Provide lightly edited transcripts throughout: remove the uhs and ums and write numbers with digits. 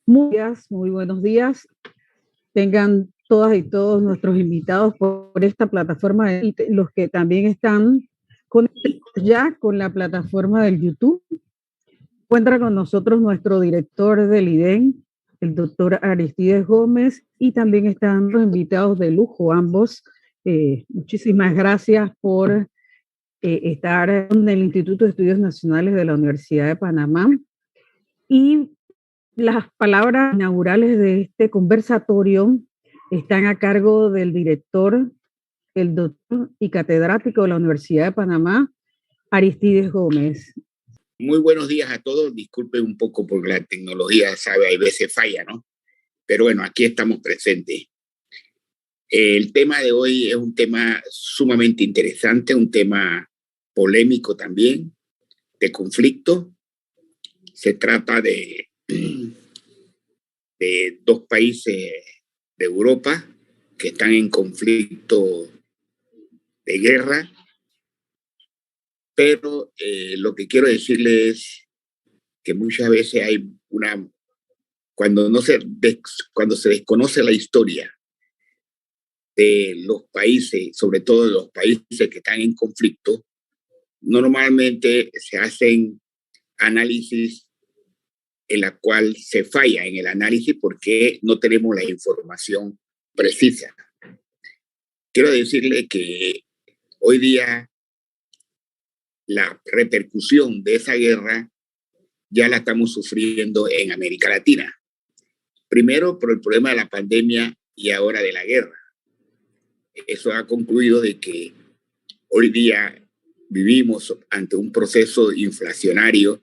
Muy buenos días. Tengan todas y todos nuestros invitados por esta plataforma y los que también están conectados ya con la plataforma del YouTube. Encuentra con nosotros nuestro director del IDEN, el doctor Aristides Gómez, y también están los invitados de lujo, ambos. Muchísimas gracias por estar en el Instituto de Estudios Nacionales de la Universidad de Panamá. Y las palabras inaugurales de este conversatorio están a cargo del director, el doctor y catedrático de la Universidad de Panamá, Aristides Gómez. Muy buenos días a todos. Disculpen un poco porque la tecnología, sabe, a veces falla, ¿no? Pero bueno, aquí estamos presentes. El tema de hoy es un tema sumamente interesante, un tema polémico también, de conflicto. Se trata de dos países de Europa que están en conflicto de guerra, pero lo que quiero decirles es que muchas veces hay cuando se desconoce la historia de los países, sobre todo de los países que están en conflicto, normalmente se hacen análisis en la cual se falla en el análisis porque no tenemos la información precisa. Quiero decirle que hoy día la repercusión de esa guerra ya la estamos sufriendo en América Latina. Primero por el problema de la pandemia y ahora de la guerra. Eso ha concluido de que hoy día vivimos ante un proceso inflacionario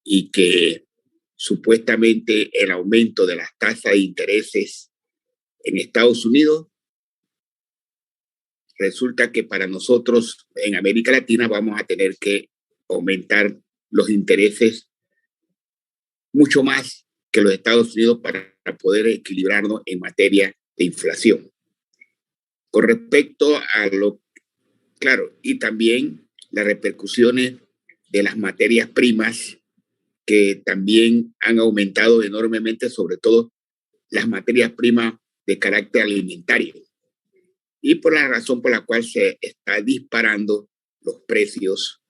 y que supuestamente el aumento de las tasas de intereses en Estados Unidos resulta que para nosotros en América Latina vamos a tener que aumentar los intereses mucho más que los Estados Unidos para poder equilibrarnos en materia de inflación. Con respecto a claro, y también las repercusiones de las materias primas que también han aumentado enormemente, sobre todo las materias primas de carácter alimentario. Y por la razón por la cual se está disparando los precios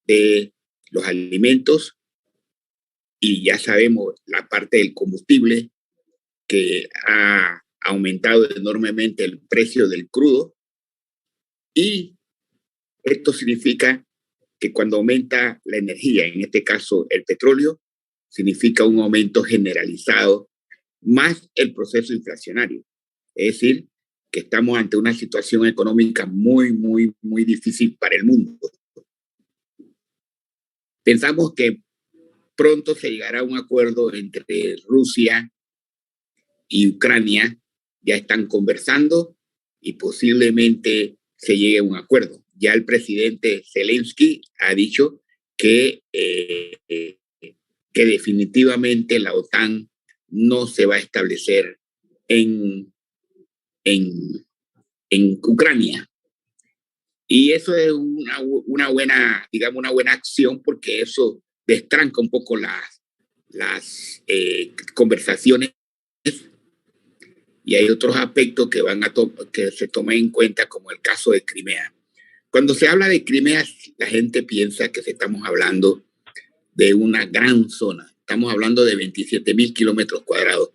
de los alimentos, y ya sabemos la parte del combustible que ha aumentado enormemente el precio del crudo, y esto significa que cuando aumenta la energía, en este caso el petróleo, significa un aumento generalizado más el proceso inflacionario. Es decir, que estamos ante una situación económica muy, muy, muy difícil para el mundo. Pensamos que pronto se llegará a un acuerdo entre Rusia y Ucrania. Ya están conversando y posiblemente se llegue a un acuerdo. Ya el presidente Zelensky ha dicho que definitivamente la OTAN no se va a establecer en Ucrania. Y eso es una buena, digamos, una buena acción porque eso destranca un poco las conversaciones, y hay otros aspectos que que se tomen en cuenta, como el caso de Crimea. Cuando se habla de Crimea, la gente piensa que estamos hablando de una gran zona. Estamos hablando de 27,000 kilómetros cuadrados,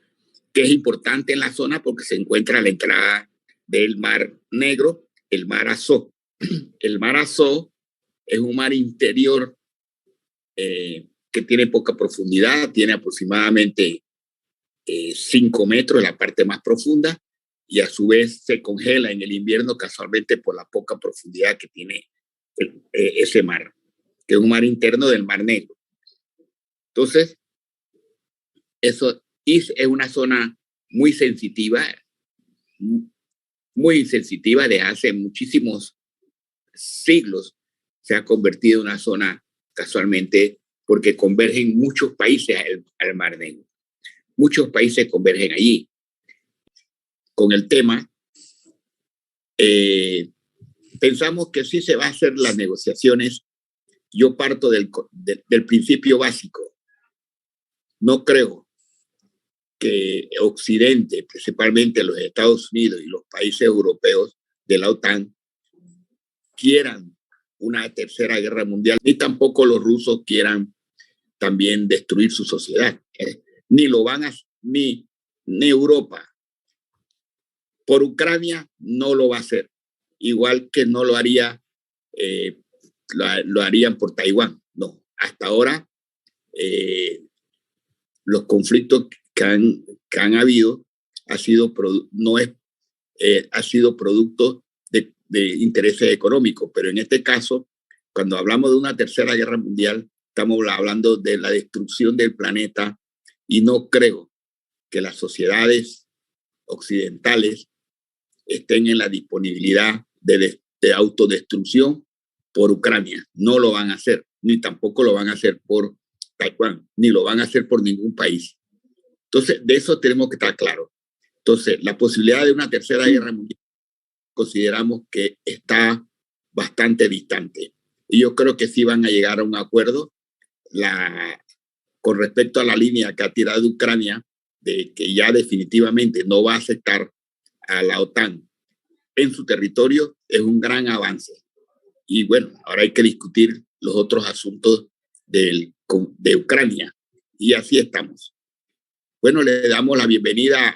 que es importante en la zona porque se encuentra a la entrada del Mar Negro, el Mar Azov. El Mar Azov es un mar interior que tiene poca profundidad, tiene aproximadamente 5 metros en la parte más profunda, y a su vez se congela en el invierno casualmente por la poca profundidad que tiene ese mar, que es un mar interno del Mar Negro. Entonces, eso es una zona muy sensitiva desde hace muchísimos siglos. Se ha convertido en una zona casualmente porque convergen muchos países al Mar Negro. Muchos países convergen allí. Con el tema, pensamos que sí se va a hacer las negociaciones. Yo parto del principio básico. No creo que Occidente, principalmente los Estados Unidos y los países europeos de la OTAN, quieran una tercera guerra mundial, ni tampoco los rusos quieran también destruir su sociedad. Ni lo van a, ni Europa por Ucrania no lo va a hacer, igual que no lo haría, lo harían por Taiwán. No, hasta ahora los conflictos que han habido ha sido producto de intereses económicos, pero en este caso, cuando hablamos de una tercera guerra mundial, estamos hablando de la destrucción del planeta y no creo que las sociedades occidentales estén en la disponibilidad de autodestrucción por Ucrania. No lo van a hacer, ni tampoco lo van a hacer por Taiwán, ni lo van a hacer por ningún país. Entonces, de eso tenemos que estar claros. Entonces, la posibilidad de una tercera guerra mundial consideramos que está bastante distante. Y yo creo que sí van a llegar a un acuerdo con respecto a la línea que ha tirado Ucrania, de que ya definitivamente no va a aceptar a la OTAN en su territorio, es un gran avance. Y bueno, ahora hay que discutir los otros asuntos de Ucrania. Y así estamos. Bueno, le damos la bienvenida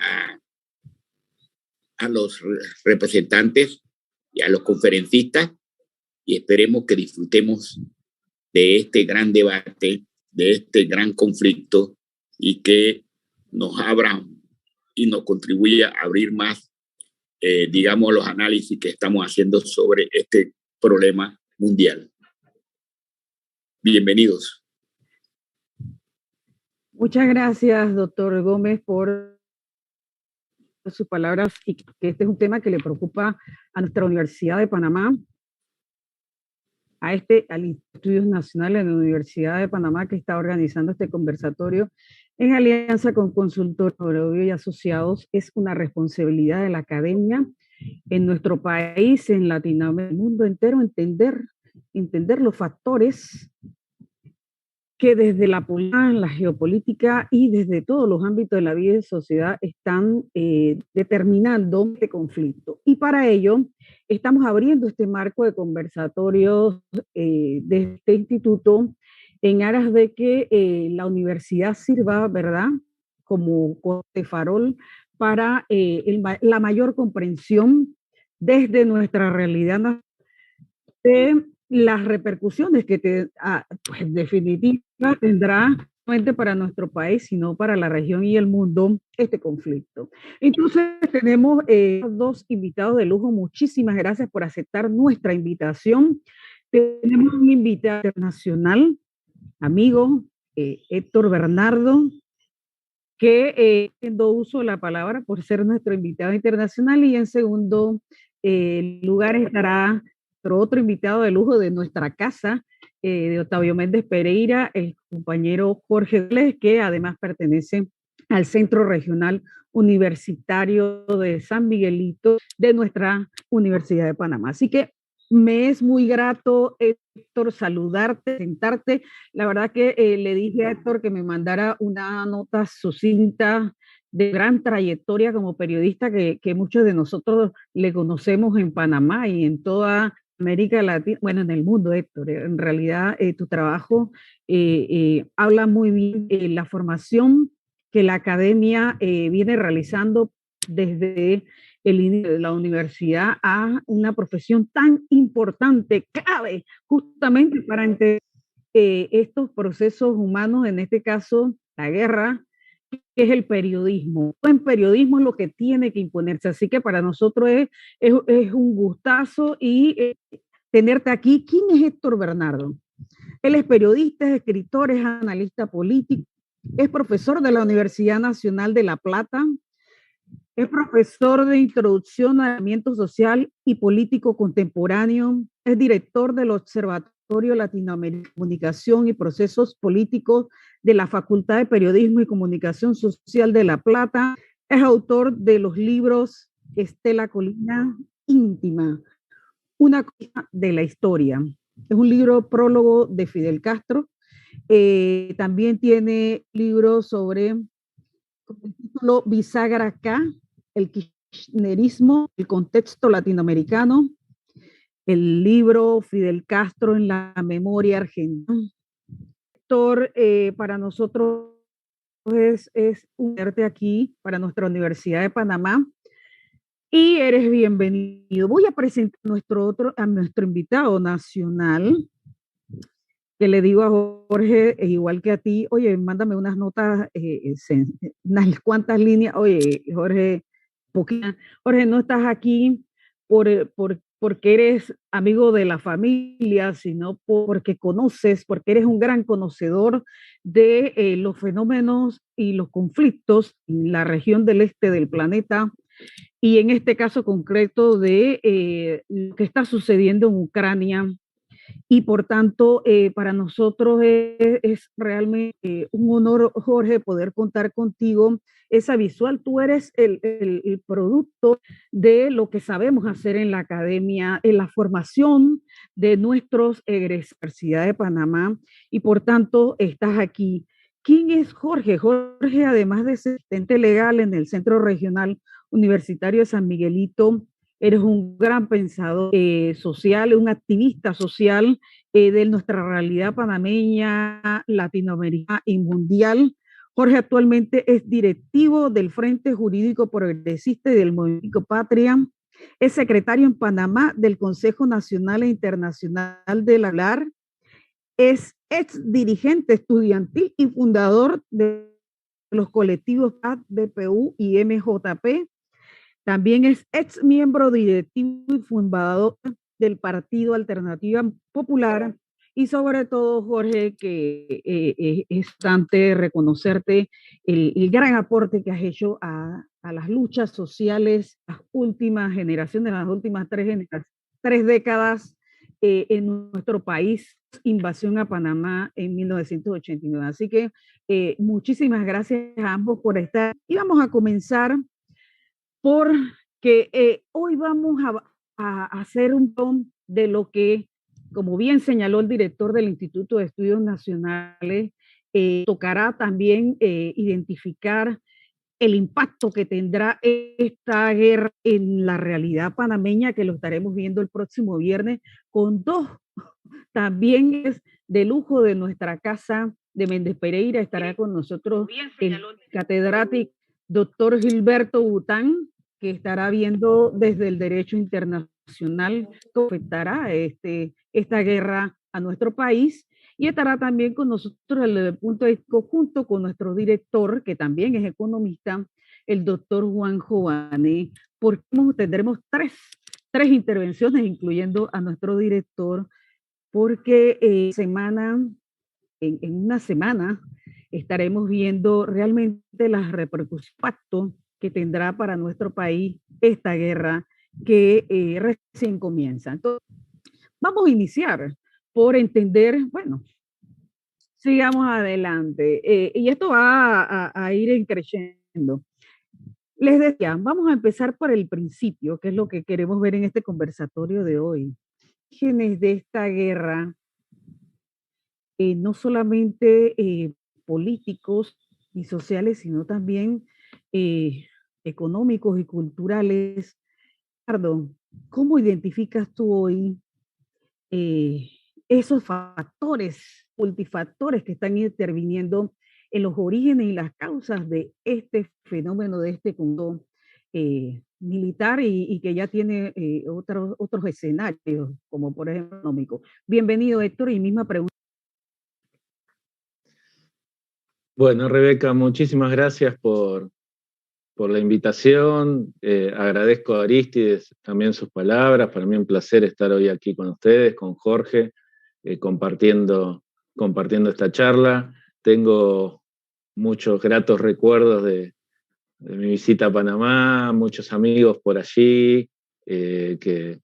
a los representantes y a los conferencistas y esperemos que disfrutemos de este gran debate, de este gran conflicto y que nos abra y nos contribuya a abrir más, digamos, los análisis que estamos haciendo sobre este problema mundial. Bienvenidos. Muchas gracias, doctor Gómez, por sus palabras y que este es un tema que le preocupa a nuestra Universidad de Panamá, al Instituto de Estudios Nacionales de la Universidad de Panamá, que está organizando este conversatorio en alianza con Consultor Orovio y Asociados. Es una responsabilidad de la academia en nuestro país, en Latinoamérica, en el mundo entero, entender los factores que desde la política, la geopolítica y desde todos los ámbitos de la vida y sociedad están determinando este conflicto. Y para ello estamos abriendo este marco de conversatorios de este instituto en aras de que la universidad sirva, ¿verdad?, como de farol para la mayor comprensión desde nuestra realidad de las repercusiones que pues, definitivamente tendrá no solamente para nuestro país, sino para la región y el mundo este conflicto. Entonces tenemos dos invitados de lujo. Muchísimas gracias por aceptar nuestra invitación. Tenemos un invitado internacional, amigo, Héctor Bernardo, que haciendo uso de la palabra por ser nuestro invitado internacional, y en segundo lugar estará otro invitado de lujo de nuestra casa, de Octavio Méndez Pereira, el compañero Jorge Vélez, que además pertenece al Centro Regional Universitario de San Miguelito de nuestra Universidad de Panamá. Así que me es muy grato, Héctor, saludarte, sentarte. La verdad que le dije a Héctor que me mandara una nota sucinta de gran trayectoria como periodista que muchos de nosotros le conocemos en Panamá y en toda América Latina, bueno, en el mundo, Héctor. En realidad, tu trabajo habla muy bien de la formación que la academia viene realizando desde el inicio de la universidad a una profesión tan importante, clave, justamente para entender estos procesos humanos, en este caso, la guerra, que es el periodismo. En periodismo es lo que tiene que imponerse. Así que para nosotros es un gustazo y tenerte aquí. ¿Quién es Héctor Bernardo? Él es periodista, es escritor, es analista político, es profesor de la Universidad Nacional de La Plata, es profesor de Introducción al Movimiento Social y Político Contemporáneo, es director del Observatorio Latinoamericano de Comunicación y Procesos Políticos de la Facultad de Periodismo y Comunicación Social de La Plata, es autor de los libros Estela Colina, Íntima, una cosa de la historia. Es un libro prólogo de Fidel Castro. También tiene libros sobre título Bisagra acá, el kirchnerismo, el contexto latinoamericano, el libro Fidel Castro en la memoria argentina. Para nosotros es un verte aquí para nuestra Universidad de Panamá y eres bienvenido. Voy a presentar a nuestro invitado nacional, que le digo a Jorge, igual que a ti, oye, mándame unas notas, unas cuantas líneas, oye, Jorge, poquita. Jorge, no estás aquí porque eres amigo de la familia, sino porque conoces, porque eres un gran conocedor de los fenómenos y los conflictos en la región del este del planeta, y en este caso concreto de lo que está sucediendo en Ucrania. Y por tanto, para nosotros es realmente un honor, Jorge, poder contar contigo. Esa visual, tú eres el producto de lo que sabemos hacer en la academia, en la formación de nuestros egresados de la Universidad de Panamá, y por tanto estás aquí. ¿Quién es Jorge? Jorge, además de ser asistente legal en el Centro Regional Universitario de San Miguelito, eres un gran pensador social, un activista social de nuestra realidad panameña, latinoamericana y mundial. Jorge actualmente es directivo del Frente Jurídico Progresista y del Movimiento Patria. Es secretario en Panamá del Consejo Nacional e Internacional del Hablar. Es ex dirigente estudiantil y fundador de los colectivos PAD, BPU y MJP. También es ex miembro directivo y fundador del Partido Alternativa Popular, y sobre todo, Jorge, que es bastante reconocerte el gran aporte que has hecho a las luchas sociales, las últimas generaciones, las últimas tres décadas en nuestro país, invasión a Panamá en 1989. Así que muchísimas gracias a ambos por estar. Y vamos a comenzar porque hoy vamos a hacer un ton de lo que, como bien señaló el director del Instituto de Estudios Nacionales, tocará también identificar el impacto que tendrá esta guerra en la realidad panameña, que lo estaremos viendo el próximo viernes, con dos también es de lujo de nuestra casa de Méndez Pereira. Estará con nosotros el catedrático doctor Gilberto Bután, que estará viendo desde el derecho internacional cómo afectará esta guerra a nuestro país. Y estará también con nosotros desde el punto de vista, junto con nuestro director, que también es economista, el doctor Juan Jovane, porque tendremos tres intervenciones, incluyendo a nuestro director, porque en una semana estaremos viendo realmente las repercusiones, impacto que tendrá para nuestro país esta guerra que recién comienza. Entonces, vamos a iniciar por entender, bueno, sigamos adelante. Y esto va a ir creciendo. Les decía, vamos a empezar por el principio, que es lo que queremos ver en este conversatorio de hoy. Orígenes de esta guerra, no solamente políticos y sociales, sino también eh, económicos y culturales. Ricardo, ¿cómo identificas tú hoy eh, esos factores, multifactores que están interviniendo en los orígenes y las causas de este fenómeno, de este mundo militar y que ya tiene otros escenarios, como por ejemplo económico? Bienvenido, Héctor, y misma pregunta. Bueno, Rebeca, muchísimas gracias por la invitación. Agradezco a Arístides también sus palabras. Para mí un placer estar hoy aquí con ustedes, con Jorge, compartiendo esta charla. Tengo muchos gratos recuerdos de mi visita a Panamá, muchos amigos por allí que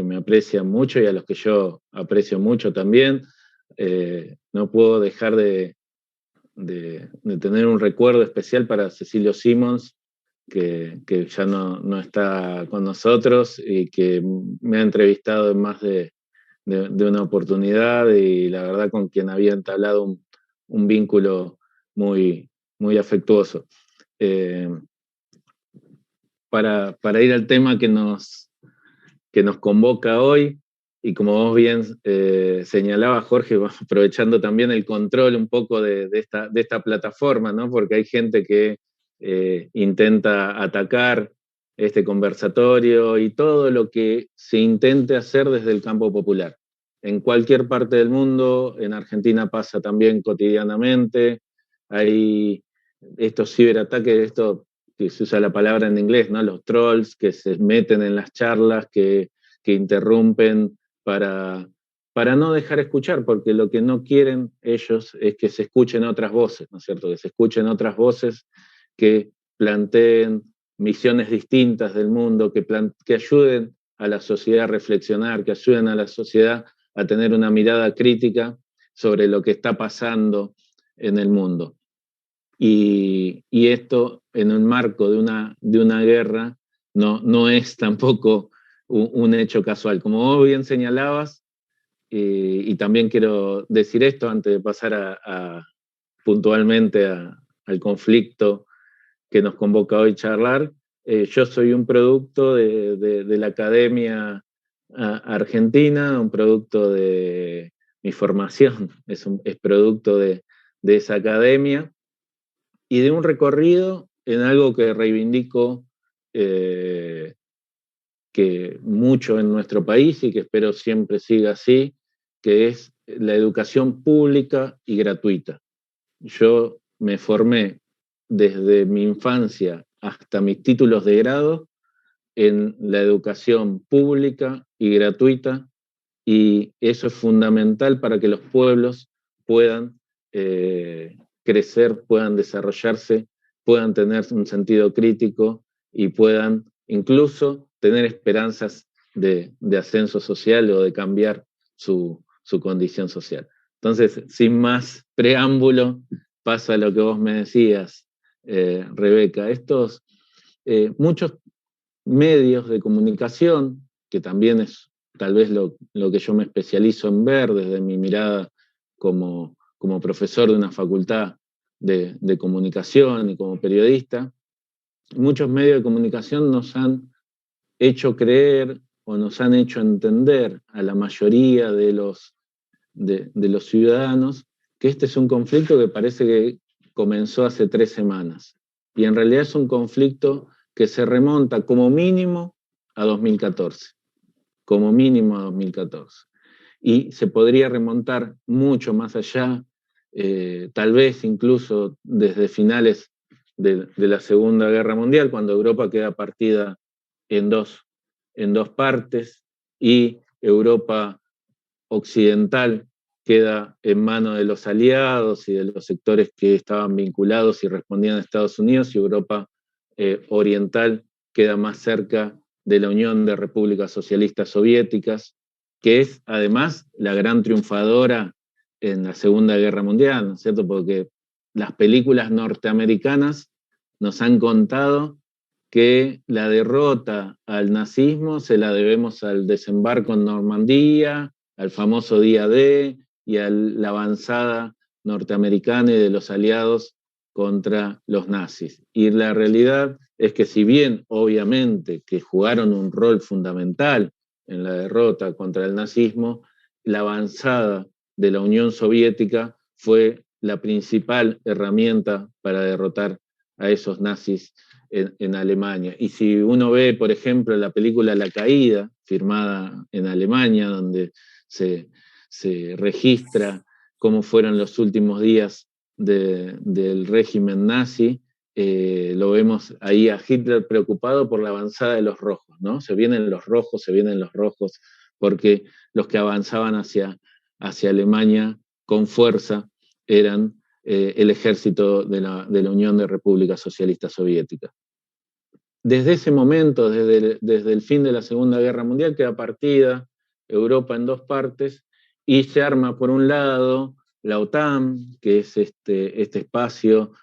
me aprecian mucho y a los que yo aprecio mucho también. No puedo dejar de tener un recuerdo especial para Cecilio Simons, que ya no está con nosotros y que me ha entrevistado en más de una oportunidad, y la verdad con quien había entablado un vínculo muy, muy afectuoso. para ir al tema que nos convoca hoy, y como vos bien señalabas, Jorge, aprovechando también el control un poco de esta plataforma, ¿no? Porque hay gente que intenta atacar este conversatorio y todo lo que se intente hacer desde el campo popular. En cualquier parte del mundo, en Argentina pasa también cotidianamente, hay estos ciberataques, esto que se usa la palabra en inglés, ¿no? Los trolls que se meten en las charlas, que interrumpen para no dejar escuchar, porque lo que no quieren ellos es que se escuchen otras voces, ¿no es cierto? Que se escuchen otras voces que planteen misiones distintas del mundo, que ayuden a la sociedad a reflexionar, que ayuden a la sociedad a tener una mirada crítica sobre lo que está pasando en el mundo. Y esto en un marco de una guerra no es tampoco un hecho casual. Como vos bien señalabas, y también quiero decir esto antes de pasar puntualmente al conflicto que nos convoca hoy charlar, yo soy un producto de la academia argentina, un producto de mi formación, es producto de esa academia, y de un recorrido en algo que reivindico que mucho en nuestro país y que espero siempre siga así, que es la educación pública y gratuita. Yo me formé desde mi infancia hasta mis títulos de grado en la educación pública y gratuita, y eso es fundamental para que los pueblos puedan crecer, puedan desarrollarse, puedan tener un sentido crítico y puedan incluso tener esperanzas de ascenso social o de cambiar su condición social. Entonces, sin más preámbulo, paso a lo que vos me decías, Rebeca. Estos muchos medios de comunicación, que también es tal vez lo que yo me especializo en ver desde mi mirada como profesor de una facultad de comunicación y como periodista, muchos medios de comunicación nos han hecho creer o nos han hecho entender a la mayoría de los ciudadanos que este es un conflicto que parece que comenzó hace 3 semanas. Y en realidad es un conflicto que se remonta como mínimo a 2014. Como mínimo a 2014. Y se podría remontar mucho más allá, tal vez incluso desde finales de la Segunda Guerra Mundial, cuando Europa queda partida en dos partes y Europa occidental queda en manos de los aliados y de los sectores que estaban vinculados y respondían a Estados Unidos, y Europa oriental queda más cerca de la Unión de Repúblicas Socialistas Soviéticas, que es además la gran triunfadora en la Segunda Guerra Mundial, ¿no es cierto? Porque las películas norteamericanas nos han contado que la derrota al nazismo se la debemos al desembarco en Normandía, al famoso Día D y a la avanzada norteamericana y de los aliados contra los nazis. Y la realidad es que si bien obviamente que jugaron un rol fundamental en la derrota contra el nazismo, la avanzada de la Unión Soviética fue la principal herramienta para derrotar a esos nazis en Alemania. Y si uno ve, por ejemplo, la película La Caída, filmada en Alemania, donde se registra cómo fueron los últimos días del régimen nazi, lo vemos ahí a Hitler preocupado por la avanzada de los rojos, ¿no? Se vienen los rojos, porque los que avanzaban hacia Alemania con fuerza eran el ejército de la Unión de Repúblicas Socialistas Soviéticas. Desde ese momento, desde el fin de la Segunda Guerra Mundial, queda partida Europa en 2 partes y se arma, por un lado, la OTAN, que es este espacio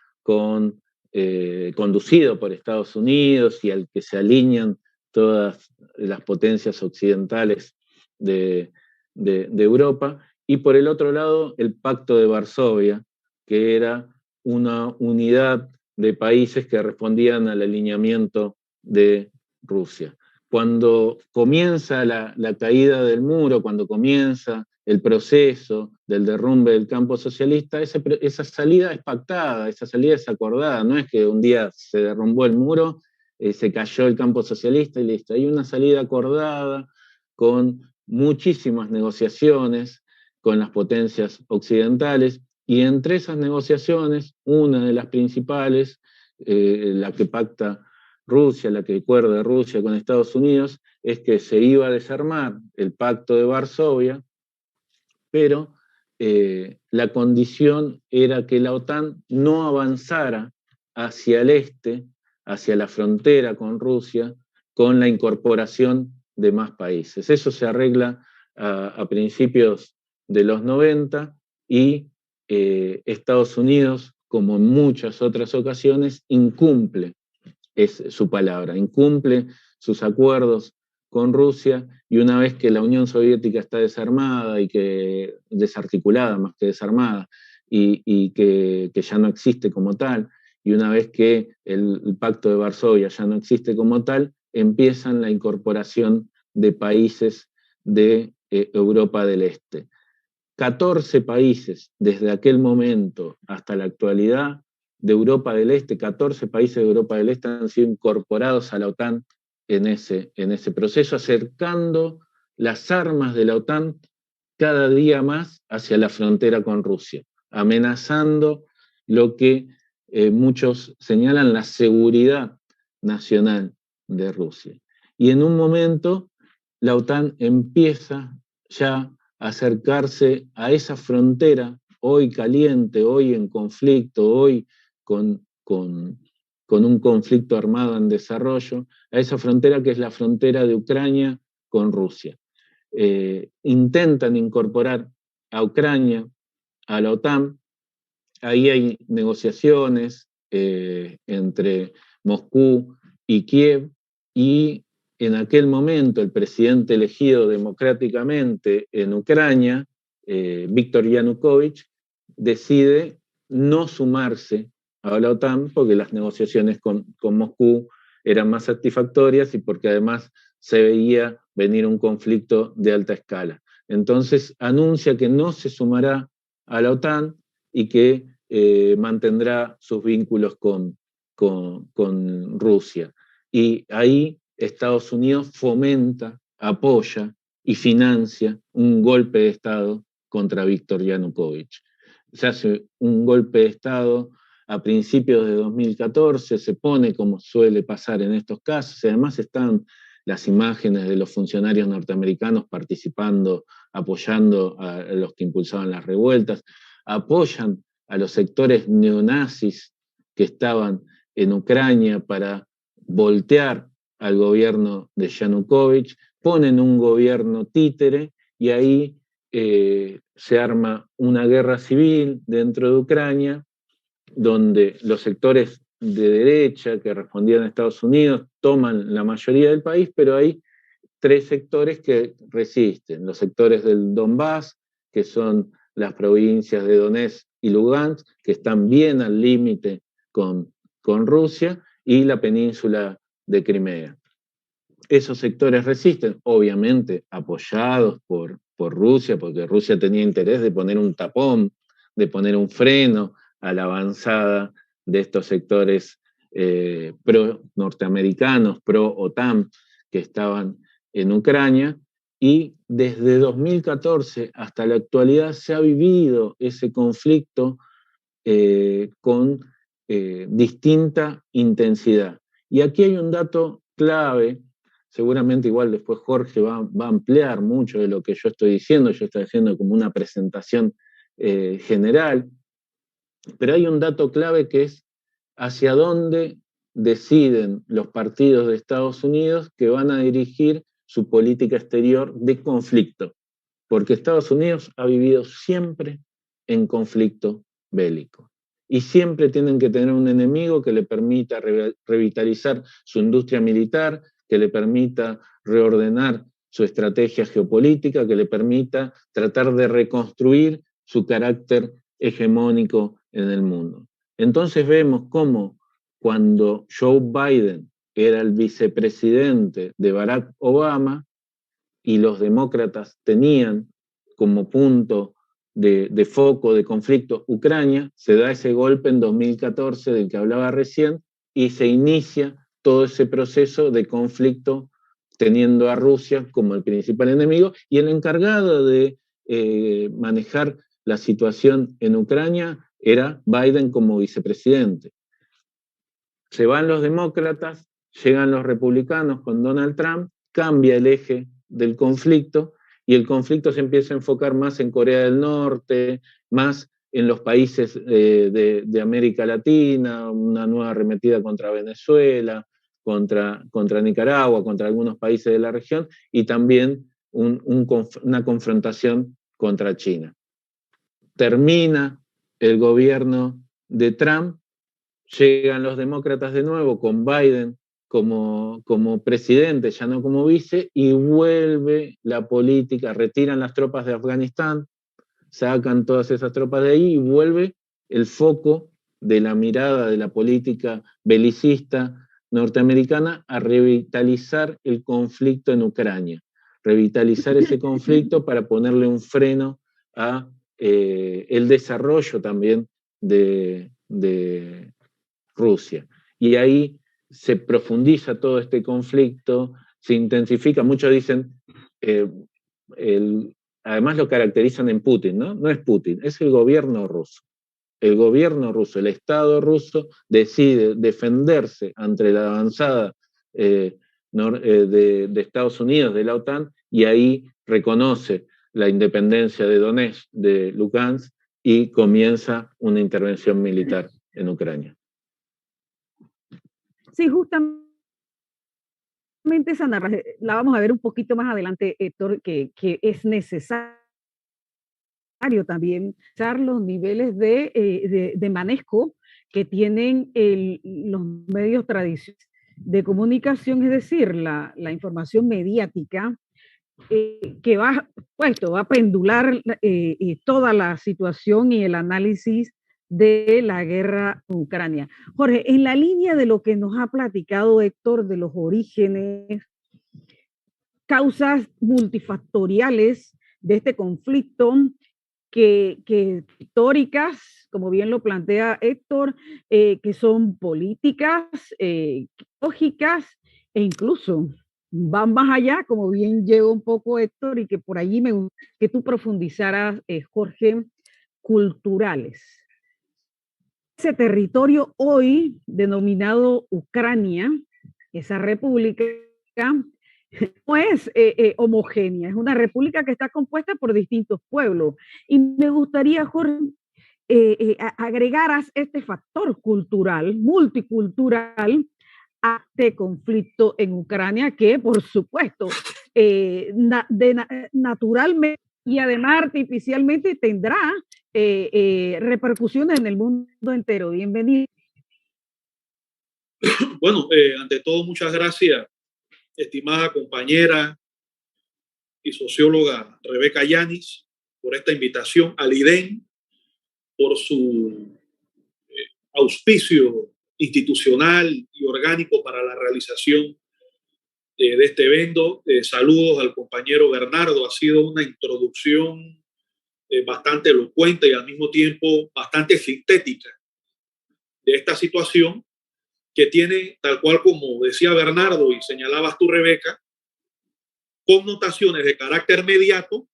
conducido por Estados Unidos y al que se alinean todas las potencias occidentales de Europa, y por el otro lado, el Pacto de Varsovia, que era una unidad de países que respondían al alineamiento de Rusia. Cuando comienza la caída del muro, cuando comienza el proceso del derrumbe del campo socialista, esa salida es pactada, esa salida es acordada, no es que un día se derrumbó el muro, se cayó el campo socialista y listo. Hay una salida acordada con muchísimas negociaciones con las potencias occidentales, y entre esas negociaciones, una de las principales, la que pacta Rusia, la que acuerda Rusia con Estados Unidos, es que se iba a desarmar el Pacto de Varsovia, pero la condición era que la OTAN no avanzara hacia el este, hacia la frontera con Rusia, con la incorporación de más países. Eso se arregla a principios de los 90 y Estados Unidos, como en muchas otras ocasiones, incumple su palabra, incumple sus acuerdos con Rusia, y una vez que la Unión Soviética está desarmada y que desarticulada más que desarmada, y que ya no existe como tal, y una vez que el Pacto de Varsovia ya no existe como tal, empiezan la incorporación de países de Europa del Este. 14 países desde aquel momento hasta la actualidad de Europa del Este, 14 países de Europa del Este han sido incorporados a la OTAN en ese proceso, acercando las armas de la OTAN cada día más hacia la frontera con Rusia, amenazando lo que muchos señalan la seguridad nacional de Rusia. Y en un momento la OTAN empieza ya a acercarse a esa frontera hoy caliente, hoy en conflicto, hoy con un conflicto armado en desarrollo, a esa frontera que es la frontera de Ucrania con Rusia. Intentan incorporar a Ucrania a la OTAN. Ahí hay negociaciones entre Moscú y Kiev, y en aquel momento el presidente elegido democráticamente en Ucrania, Víctor Yanukovych, decide no sumarse a la OTAN porque las negociaciones con Moscú eran más satisfactorias y porque además se veía venir un conflicto de alta escala. Entonces anuncia que no se sumará a la OTAN y que mantendrá sus vínculos con Rusia. Y ahí Estados Unidos fomenta, apoya y financia un golpe de Estado contra Víctor Yanukovych. Se hace un golpe de Estado a principios de 2014, se pone como suele pasar en estos casos, y además están las imágenes de los funcionarios norteamericanos participando, apoyando a los que impulsaban las revueltas, apoyan a los sectores neonazis que estaban en Ucrania para voltear al gobierno de Yanukovych, ponen un gobierno títere y ahí se arma una guerra civil dentro de Ucrania, donde los sectores de derecha que respondían a Estados Unidos toman la mayoría del país, pero hay tres sectores que resisten: los sectores del Donbass, que son las provincias de Donetsk y Lugansk, que están bien al límite con Rusia, y la península de Crimea. Esos sectores resisten, obviamente apoyados por Rusia, porque Rusia tenía interés de poner un tapón, de poner un freno a la avanzada de estos sectores pro-norteamericanos, pro-OTAN, que estaban en Ucrania, y desde 2014 hasta la actualidad se ha vivido ese conflicto con distinta intensidad. Y aquí hay un dato clave, seguramente igual después Jorge va a ampliar mucho de lo que yo estoy haciendo como una presentación general, pero hay un dato clave que es hacia dónde deciden los partidos de Estados Unidos que van a dirigir su política exterior de conflicto, porque Estados Unidos ha vivido siempre en conflicto bélico. Y siempre tienen que tener un enemigo que le permita revitalizar su industria militar, que le permita reordenar su estrategia geopolítica, que le permita tratar de reconstruir su carácter hegemónico en el mundo. Entonces vemos cómo cuando Joe Biden era el vicepresidente de Barack Obama y los demócratas tenían como punto de foco, de conflicto, Ucrania, se da ese golpe en 2014 del que hablaba recién y se inicia todo ese proceso de conflicto teniendo a Rusia como el principal enemigo, y el encargado de manejar la situación en Ucrania era Biden como vicepresidente. Se van los demócratas, llegan los republicanos con Donald Trump, cambia el eje del conflicto y el conflicto se empieza a enfocar más en Corea del Norte, más en los países de América Latina, una nueva arremetida contra Venezuela, contra Nicaragua, contra algunos países de la región, y también una confrontación contra China. Termina el gobierno de Trump, llegan los demócratas de nuevo con Biden como presidente, ya no como vice, y vuelve la política, retiran las tropas de Afganistán, sacan todas esas tropas de ahí y vuelve el foco de la mirada de la política belicista norteamericana a revitalizar el conflicto en Ucrania, revitalizar ese conflicto para ponerle un freno a el desarrollo también de Rusia. Y ahí se profundiza todo este conflicto, se intensifica, muchos dicen, además lo caracterizan en Putin, ¿no? No es Putin, es el gobierno ruso. El gobierno ruso, el Estado ruso decide defenderse ante la avanzada de Estados Unidos, de la OTAN, y ahí reconoce la independencia de Donetsk, de Lugansk, y comienza una intervención militar en Ucrania. Sí, justamente esa narración la vamos a ver un poquito más adelante, Héctor, que es necesario también usar los niveles de manejo que tienen los medios tradicionales de comunicación, es decir, la información mediática, que va a pendular toda la situación y el análisis de la guerra en Ucrania. Jorge, en la línea de lo que nos ha platicado Héctor de los orígenes, causas multifactoriales de este conflicto, que históricas, como bien lo plantea Héctor, que son políticas, lógicas, e incluso van más allá, como bien llegó un poco Héctor, y que por allí me gusta que tú profundizaras, Jorge, culturales. Ese territorio hoy denominado Ucrania, esa república, no es homogénea, es una república que está compuesta por distintos pueblos. Y me gustaría, Jorge, agregaras este factor cultural, multicultural, a este conflicto en Ucrania, que por supuesto, naturalmente y además artificialmente tendrá repercusiones en el mundo entero. Bienvenido. Bueno, ante todo, muchas gracias, estimada compañera y socióloga Rebeca Yanis, por esta invitación, al IDEN por su auspicio institucional y orgánico para la realización de este evento. Saludos al compañero Bernardo. Ha sido una introducción bastante elocuente y al mismo tiempo bastante sintética de esta situación, que tiene, tal cual como decía Bernardo y señalabas tú, Rebeca, connotaciones de carácter mediato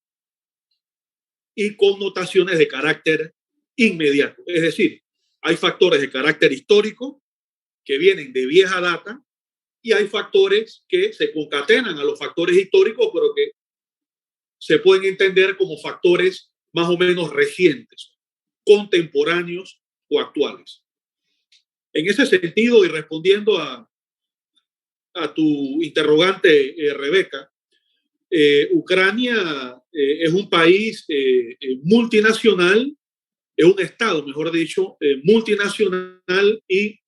y connotaciones de carácter inmediato. Es decir, hay factores de carácter histórico que vienen de vieja data y hay factores que se concatenan a los factores históricos, pero que se pueden entender como factores más o menos recientes, contemporáneos o actuales. En ese sentido, y respondiendo a tu interrogante, Rebeca, Ucrania es un país multinacional, es un estado, mejor dicho, multinacional y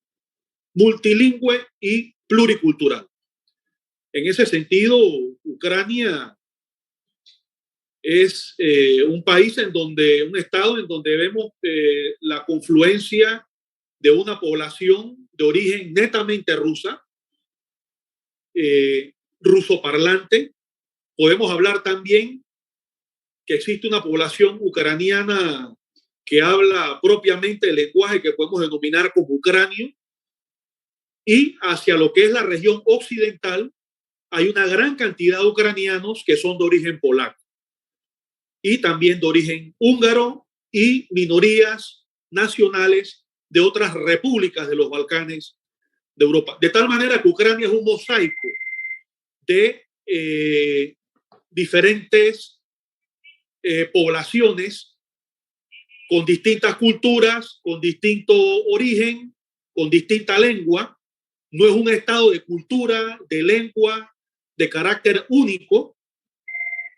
multilingüe y pluricultural. En ese sentido, Ucrania es un país un estado en donde vemos la confluencia de una población de origen netamente rusa, rusoparlante. Podemos hablar también que existe una población ucraniana que habla propiamente el lenguaje que podemos denominar como ucranio, y hacia lo que es la región occidental hay una gran cantidad de ucranianos que son de origen polaco y también de origen húngaro y minorías nacionales de otras repúblicas de los Balcanes de Europa. De tal manera que Ucrania es un mosaico de diferentes poblaciones con distintas culturas, con distinto origen, con distinta lengua. No es un estado de cultura, de lengua, de carácter único,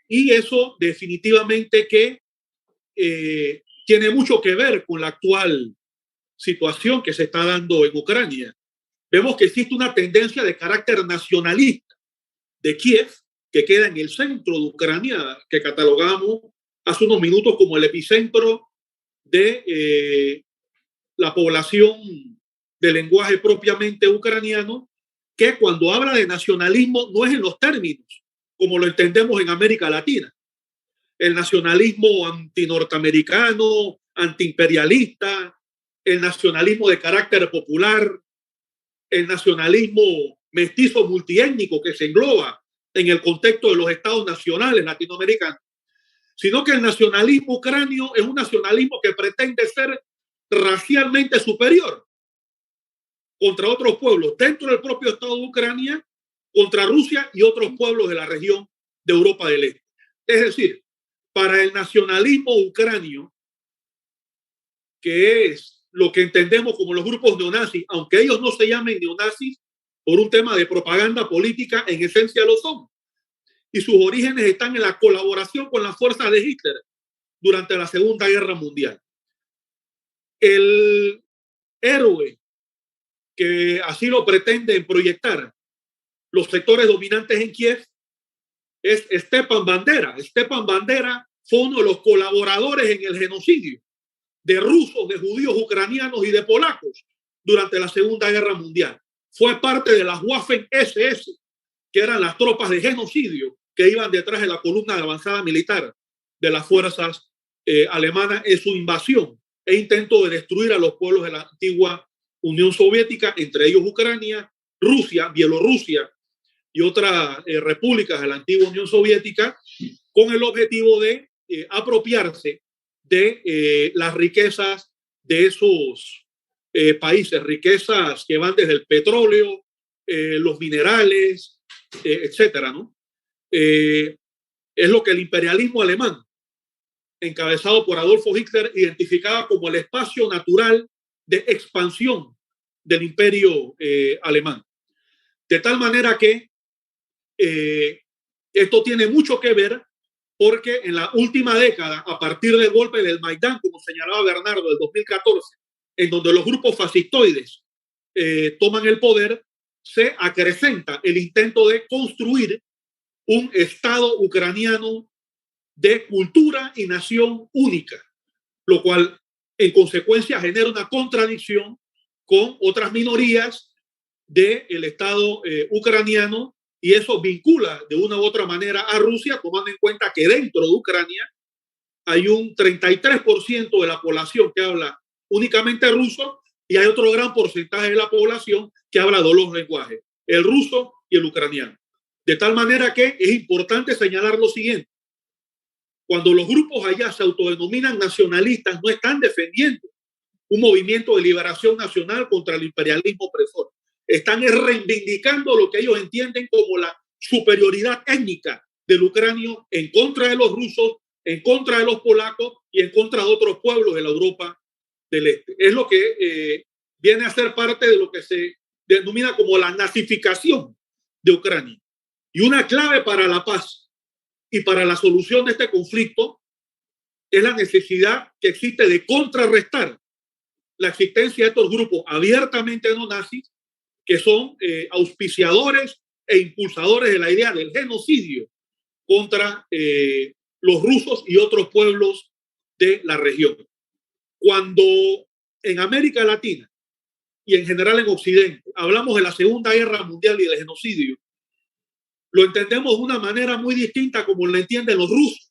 y eso definitivamente que tiene mucho que ver con la actual situación que se está dando en Ucrania. Vemos que existe una tendencia de carácter nacionalista de Kiev, que queda en el centro de Ucrania, que catalogamos hace unos minutos como el epicentro de la población de lenguaje propiamente ucraniano, que cuando habla de nacionalismo no es en los términos como lo entendemos en América Latina. El nacionalismo antinorteamericano, antiimperialista, el nacionalismo de carácter popular, el nacionalismo mestizo multiétnico que se engloba en el contexto de los estados nacionales latinoamericanos, sino que el nacionalismo ucranio es un nacionalismo que pretende ser racialmente superior contra otros pueblos dentro del propio Estado de Ucrania, contra Rusia y otros pueblos de la región de Europa del Este. Es decir, para el nacionalismo ucranio, que es lo que entendemos como los grupos neonazis, aunque ellos no se llamen neonazis por un tema de propaganda política, en esencia lo son. Y sus orígenes están en la colaboración con las fuerzas de Hitler durante la Segunda Guerra Mundial. El héroe que así lo pretenden proyectar los sectores dominantes en Kiev es Stepan Bandera. Stepan Bandera fue uno de los colaboradores en el genocidio de rusos, de judíos ucranianos y de polacos durante la Segunda Guerra Mundial. Fue parte de las Waffen-SS, que eran las tropas de genocidio que iban detrás de la columna de avanzada militar de las fuerzas alemanas en su invasión e intento de destruir a los pueblos de la antigua Unión Soviética, entre ellos Ucrania, Rusia, Bielorrusia y otras repúblicas de la antigua Unión Soviética, con el objetivo de apropiarse de las riquezas de esos países, riquezas que van desde el petróleo, los minerales, etcétera, ¿no? Es lo que el imperialismo alemán, encabezado por Adolfo Hitler, identificaba como el espacio natural de expansión del imperio alemán. De tal manera que esto tiene mucho que ver porque en la última década, a partir del golpe del Maidán, como señalaba Bernardo, del 2014, en donde los grupos fascistoides toman el poder, se acrecenta el intento de construir un Estado ucraniano de cultura y nación única, lo cual en consecuencia genera una contradicción con otras minorías del Estado ucraniano, y eso vincula de una u otra manera a Rusia, tomando en cuenta que dentro de Ucrania hay un 33% de la población que habla únicamente ruso y hay otro gran porcentaje de la población que habla de los lenguajes, el ruso y el ucraniano. De tal manera que es importante señalar lo siguiente: cuando los grupos allá se autodenominan nacionalistas, no están defendiendo un movimiento de liberación nacional contra el imperialismo opresor. Están reivindicando lo que ellos entienden como la superioridad étnica del ucranio en contra de los rusos, en contra de los polacos y en contra de otros pueblos de la Europa del Este. Es lo que viene a ser parte de lo que se denomina como la nazificación de Ucrania. Y una clave para la paz y para la solución de este conflicto es la necesidad que existe de contrarrestar la existencia de estos grupos abiertamente no nazis, que son auspiciadores e impulsadores de la idea del genocidio contra los rusos y otros pueblos de la región. Cuando en América Latina y en general en Occidente, hablamos de la Segunda Guerra Mundial y del genocidio, lo entendemos de una manera muy distinta como lo entienden los rusos,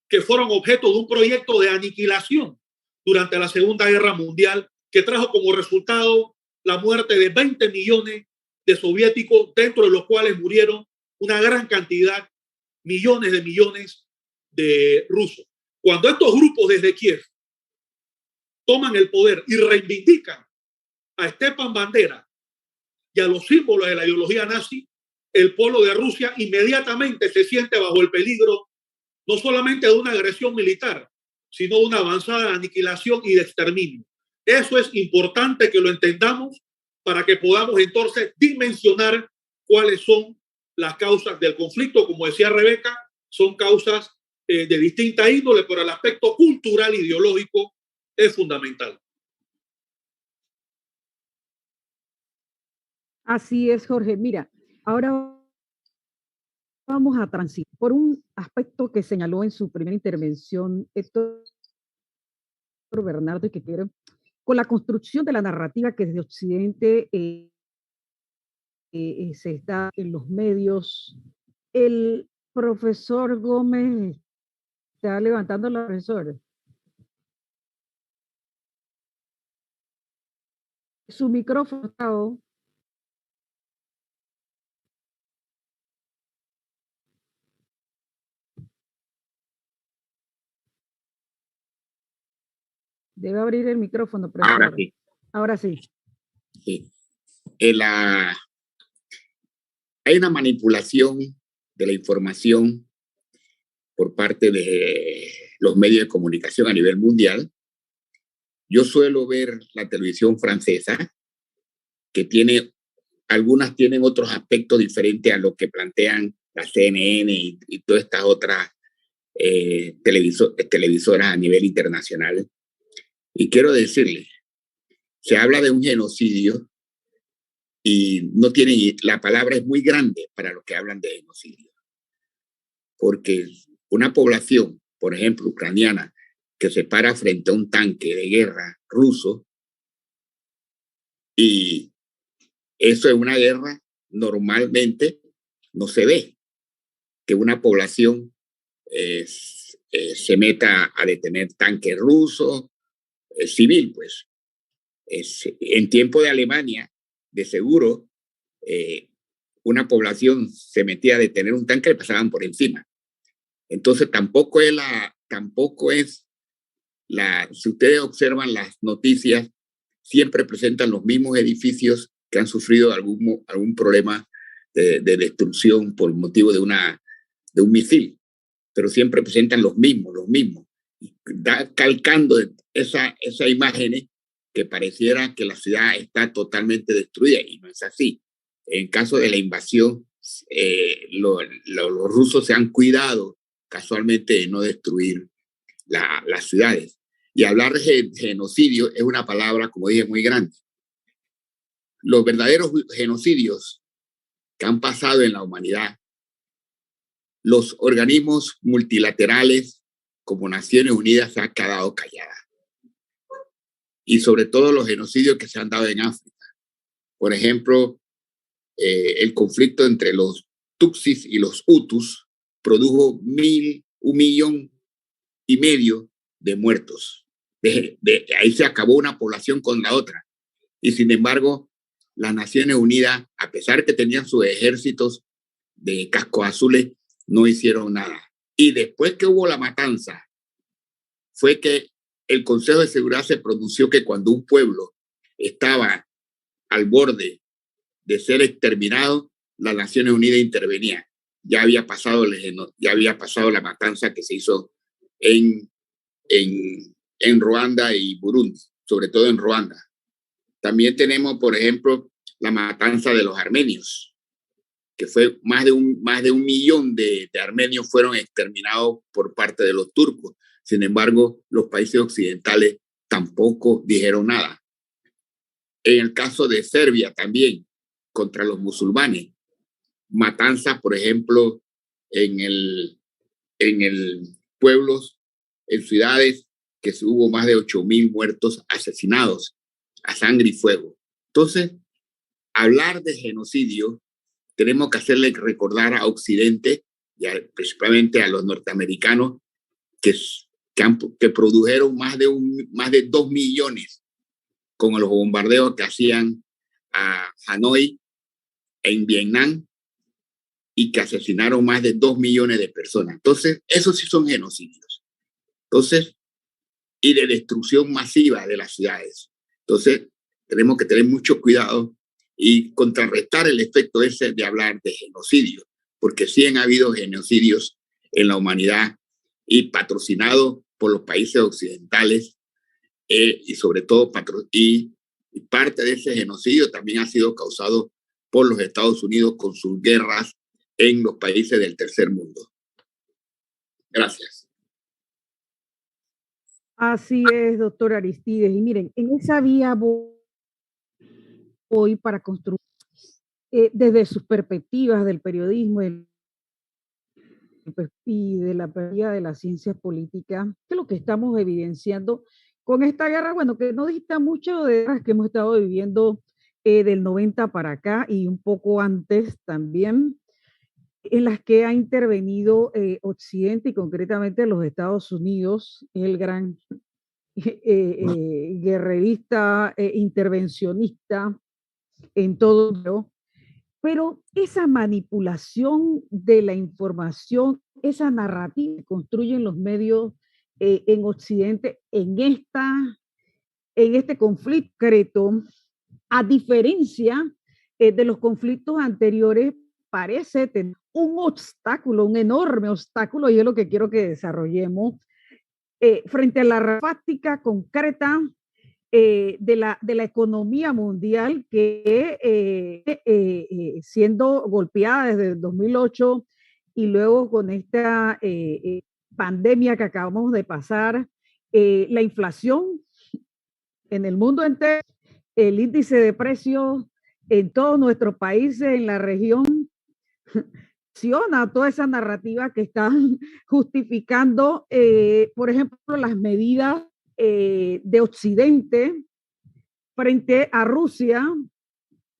que fueron objeto de un proyecto de aniquilación durante la Segunda Guerra Mundial, que trajo como resultado la muerte de 20 millones de soviéticos, dentro de los cuales murieron una gran cantidad, millones de rusos. Cuando estos grupos desde Kiev toman el poder y reivindican a Stepan Bandera y a los símbolos de la ideología nazi, el pueblo de Rusia inmediatamente se siente bajo el peligro no solamente de una agresión militar, sino de una avanzada aniquilación y de exterminio. Eso es importante que lo entendamos para que podamos entonces dimensionar cuáles son las causas del conflicto. Como decía Rebeca, son causas de distinta índole, pero el aspecto cultural e ideológico es fundamental. Así es, Jorge. Mira, ahora vamos a transitar por un aspecto que señaló en su primera intervención Héctor Bernardo y que quiero, con la construcción de la narrativa que desde Occidente se está en los medios. El profesor Gómez está levantando la profesora. Su micrófono. Debe abrir el micrófono, profesor. Ahora sí. Ahora sí. Sí. Hay una manipulación de la información por parte de los medios de comunicación a nivel mundial. Yo suelo ver la televisión francesa, que algunas tienen otros aspectos diferentes a lo que plantean la CNN y todas estas otras televisoras a nivel internacional. Y quiero decirles, se habla de un genocidio y no tienen, la palabra es muy grande para los que hablan de genocidio. Porque una población, por ejemplo, ucraniana, que se para frente a un tanque de guerra ruso, y eso en una guerra normalmente no se ve, que una población se meta a detener tanques rusos, civil, pues. En tiempo de Alemania, de seguro, una población se metía a detener un tanque y le pasaban por encima. Entonces tampoco es si ustedes observan las noticias, siempre presentan los mismos edificios que han sufrido algún problema de destrucción por motivo de un misil, pero siempre presentan los mismos, calcando esa imagen que pareciera que la ciudad está totalmente destruida, y no es así. En caso de la invasión, los rusos se han cuidado casualmente de no destruir las ciudades. Y hablar de genocidio es una palabra, como dije, muy grande. Los verdaderos genocidios que han pasado en la humanidad, los organismos multilaterales como Naciones Unidas se han quedado calladas. Y sobre todo los genocidios que se han dado en África. Por ejemplo, el conflicto entre los Tutsis y los Hutus produjo 1,500,000 de muertos. Ahí se acabó una población con la otra. Y sin embargo, las Naciones Unidas, a pesar que tenían sus ejércitos de cascos azules, no hicieron nada. Y después que hubo la matanza, fue que el Consejo de Seguridad se pronunció que cuando un pueblo estaba al borde de ser exterminado, las Naciones Unidas intervenían. Ya había pasado la matanza que se hizo en Ruanda y Burundi, sobre todo en Ruanda. También tenemos, por ejemplo, la matanza de los armenios, que fue más de un millón de armenios fueron exterminados por parte de los turcos. Sin embargo, los países occidentales tampoco dijeron nada. En el caso de Serbia también, contra los musulmanes, matanzas, por ejemplo, en pueblos, en ciudades, que hubo más de 8,000 muertos asesinados a sangre y fuego. Entonces, hablar de genocidio, tenemos que hacerle recordar a Occidente, y principalmente a los norteamericanos, que produjeron más de 2 millones con los bombardeos que hacían a Hanoi en Vietnam y que asesinaron más de 2 millones de personas. Entonces, esos sí son genocidios. Entonces, y de destrucción masiva de las ciudades. Entonces, tenemos que tener mucho cuidado y contrarrestar el efecto ese de hablar de genocidio, porque sí han habido genocidios en la humanidad y patrocinados por los países occidentales y sobre todo y parte de ese genocidio también ha sido causado por los Estados Unidos con sus guerras en los países del tercer mundo. Gracias. Así es, doctor Aristides. Y miren, en esa vía voy para construir desde sus perspectivas del periodismo y de la perspectiva de las ciencias políticas, que es lo que estamos evidenciando con esta guerra, bueno, que no dista mucho de las que hemos estado viviendo del 90 para acá y un poco antes también, en las que ha intervenido Occidente y concretamente los Estados Unidos, el gran guerrerista, intervencionista en todo, pero esa manipulación de la información, esa narrativa que construyen los medios en Occidente en este conflicto concreto, a diferencia de los conflictos anteriores, parece tener un obstáculo, un enorme obstáculo, y es lo que quiero que desarrollemos, frente a la fáctica concreta de la economía mundial que siendo golpeada desde el 2008 y luego con esta pandemia que acabamos de pasar, la inflación en el mundo entero, el índice de precios en todos nuestros países, en la región, toda esa narrativa que están justificando, por ejemplo, las medidas de Occidente frente a Rusia,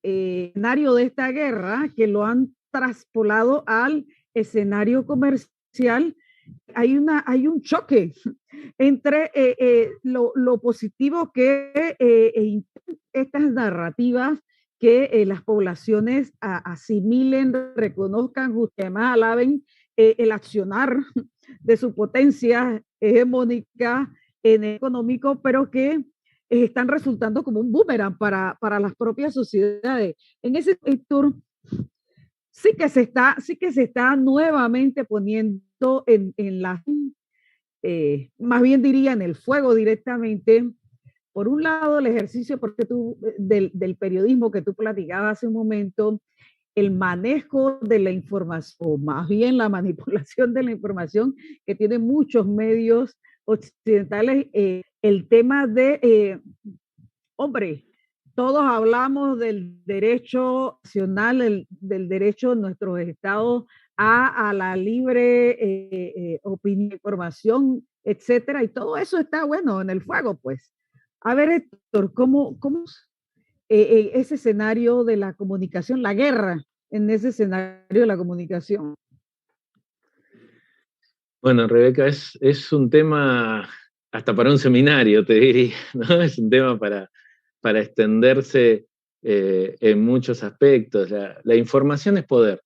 escenario de esta guerra, que lo han traspolado al escenario comercial. Hay un choque entre lo positivo que estas narrativas que las poblaciones asimilen, reconozcan, además alaben el accionar de su potencia hegemónica en económico, pero que están resultando como un boomerang para las propias sociedades. En ese sector sí que se está nuevamente poniendo en la, más bien diría en el fuego directamente. Por un lado, el ejercicio del periodismo que tú platicabas hace un momento, el manejo de la información, o más bien la manipulación de la información que tienen muchos medios occidentales, el tema de, hombre, todos hablamos del derecho nacional, del derecho de nuestros estados a la libre opinión, información, etcétera, y todo eso está bueno en el fuego, pues. A ver, Héctor, ¿cómo ese escenario de la comunicación, la guerra en ese escenario de la comunicación? Bueno, Rebeca, es un tema hasta para un seminario, te diría, ¿no? Es un tema para extenderse en muchos aspectos. La información es poder,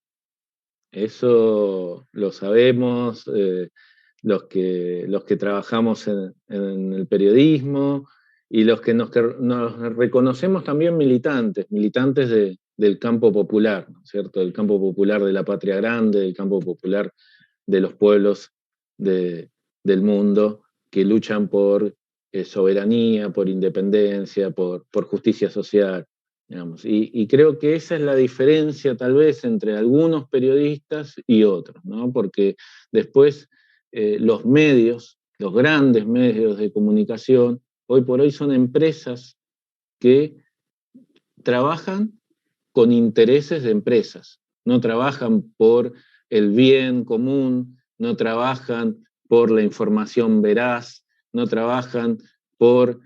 eso lo sabemos los que trabajamos en el periodismo y los que nos reconocemos también militantes del campo popular, ¿no es cierto? Del campo popular de la patria grande, del campo popular de los pueblos del mundo que luchan por soberanía, por independencia, por justicia social, digamos. Y creo que esa es la diferencia tal vez entre algunos periodistas y otros, ¿no? Porque después los medios, los grandes medios de comunicación, hoy por hoy son empresas que trabajan con intereses de empresas, no trabajan por el bien común, no trabajan por la información veraz, no trabajan por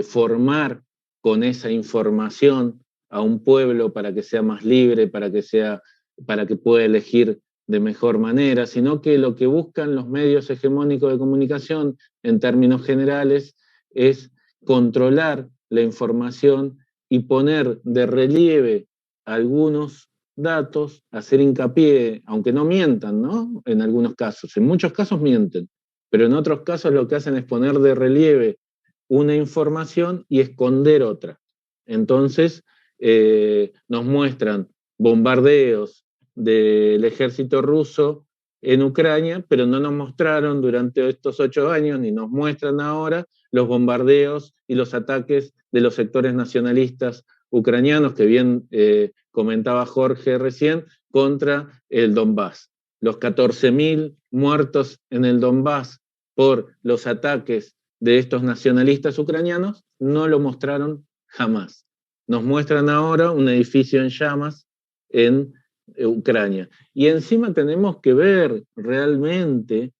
formar con esa información a un pueblo para que sea más libre, para que pueda elegir de mejor manera, sino que lo que buscan los medios hegemónicos de comunicación en términos generales es controlar la información y poner de relieve algunos datos, hacer hincapié, aunque no mientan, ¿no? En algunos casos, en muchos casos mienten, pero en otros casos lo que hacen es poner de relieve una información y esconder otra. Entonces, nos muestran bombardeos del ejército ruso en Ucrania, pero no nos mostraron durante estos 8 años, ni nos muestran ahora, los bombardeos y los ataques de los sectores nacionalistas ucranianos, que bien comentaba Jorge recién, contra el Donbass. Los 14.000 muertos en el Donbass por los ataques de estos nacionalistas ucranianos no lo mostraron jamás. Nos muestran ahora un edificio en llamas en Ucrania. Y encima tenemos que ver realmente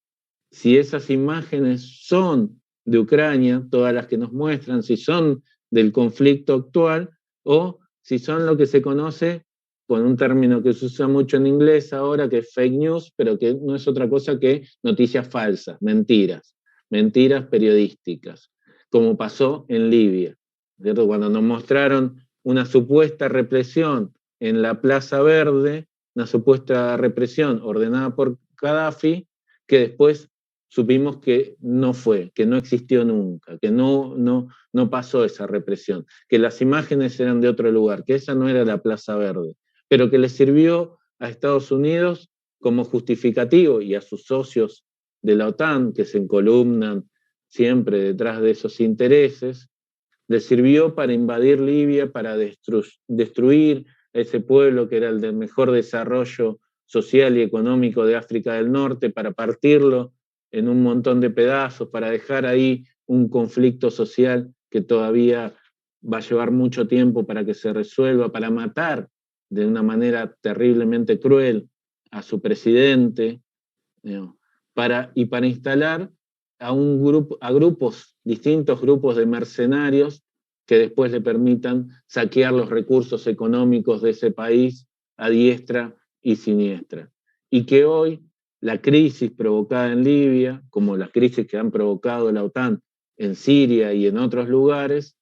si esas imágenes son de Ucrania, todas las que nos muestran, si son del conflicto actual o si son lo que se conoce con un término que se usa mucho en inglés ahora, que es fake news, pero que no es otra cosa que noticias falsas, mentiras periodísticas, como pasó en Libia, ¿cierto? Cuando nos mostraron una supuesta represión en la Plaza Verde, una supuesta represión ordenada por Gaddafi, que después supimos que no fue, que no existió nunca, que no pasó esa represión, que las imágenes eran de otro lugar, que esa no era la Plaza Verde, pero que le sirvió a Estados Unidos como justificativo y a sus socios de la OTAN, que se encolumnan siempre detrás de esos intereses, le sirvió para invadir Libia, para destruir ese pueblo que era el del mejor desarrollo social y económico de África del Norte, para partirlo en un montón de pedazos, para dejar ahí un conflicto social que todavía va a llevar mucho tiempo para que se resuelva, para matar de una manera terriblemente cruel a su presidente, para instalar a distintos grupos de mercenarios que después le permitan saquear los recursos económicos de ese país a diestra y siniestra. Y que hoy la crisis provocada en Libia, como las crisis que han provocado la OTAN en Siria y en otros lugares,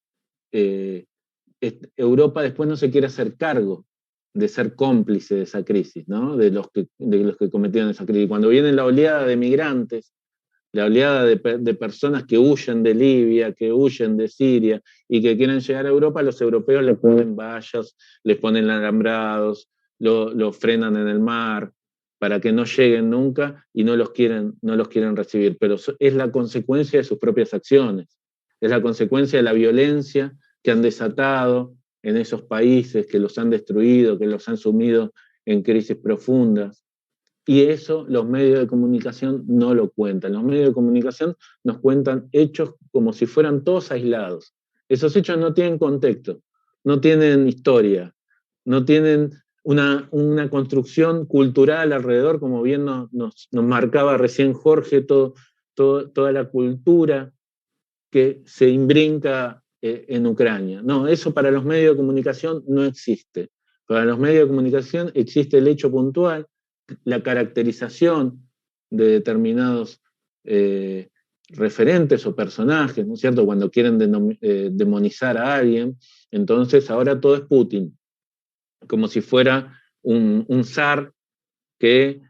Europa después no se quiere hacer cargo de ser cómplice de esa crisis, ¿no? de los que cometieron esa crisis. Cuando viene la oleada de migrantes, la oleada de personas que huyen de Libia, que huyen de Siria y que quieren llegar a Europa, los europeos les ponen vallas, les ponen alambrados, lo frenan en el mar para que no lleguen nunca y no los quieren recibir. Pero es la consecuencia de sus propias acciones, es la consecuencia de la violencia que han desatado en esos países, que los han destruido, que los han sumido en crisis profundas. Y eso los medios de comunicación no lo cuentan. Los medios de comunicación nos cuentan hechos como si fueran todos aislados. Esos hechos no tienen contexto, no tienen historia, no tienen una construcción cultural alrededor, como bien nos marcaba recién Jorge, toda la cultura que se imbrinca en Ucrania. No, eso para los medios de comunicación no existe. Para los medios de comunicación existe el hecho puntual, la caracterización de determinados referentes o personajes, ¿no es cierto? Cuando quieren demonizar a alguien, entonces ahora todo es Putin, como si fuera un zar que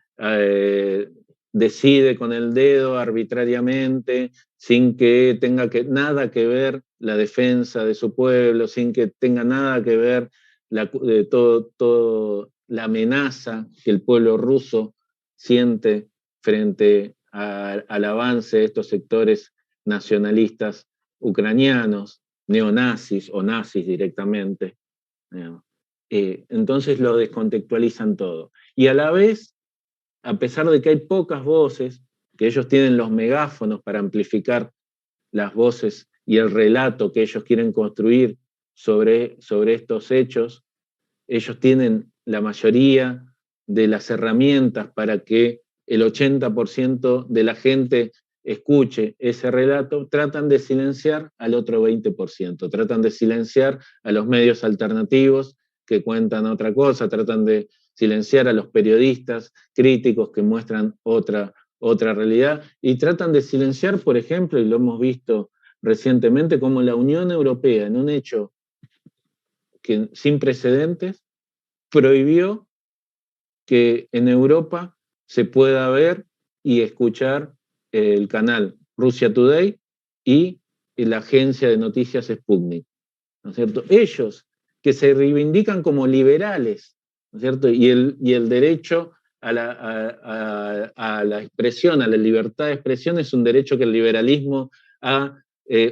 decide con el dedo arbitrariamente, sin que tenga nada que ver la defensa de su pueblo, sin que tenga nada que ver todo la amenaza que el pueblo ruso siente frente al avance de estos sectores nacionalistas ucranianos, neonazis o nazis directamente. Entonces lo descontextualizan todo. Y a la vez, a pesar de que hay pocas voces, que ellos tienen los megáfonos para amplificar las voces y el relato que ellos quieren construir sobre estos hechos, ellos tienen la mayoría de las herramientas para que el 80% de la gente escuche ese relato, tratan de silenciar al otro 20%, tratan de silenciar a los medios alternativos que cuentan otra cosa, tratan de silenciar a los periodistas críticos que muestran otra realidad, y tratan de silenciar, por ejemplo, y lo hemos visto recientemente, como la Unión Europea, en un hecho sin precedentes, prohibió que en Europa se pueda ver y escuchar el canal Russia Today y la agencia de noticias Sputnik, ¿no es cierto? Ellos, que se reivindican como liberales, ¿no es cierto? Y el derecho a la expresión, a la libertad de expresión, es un derecho que el liberalismo ha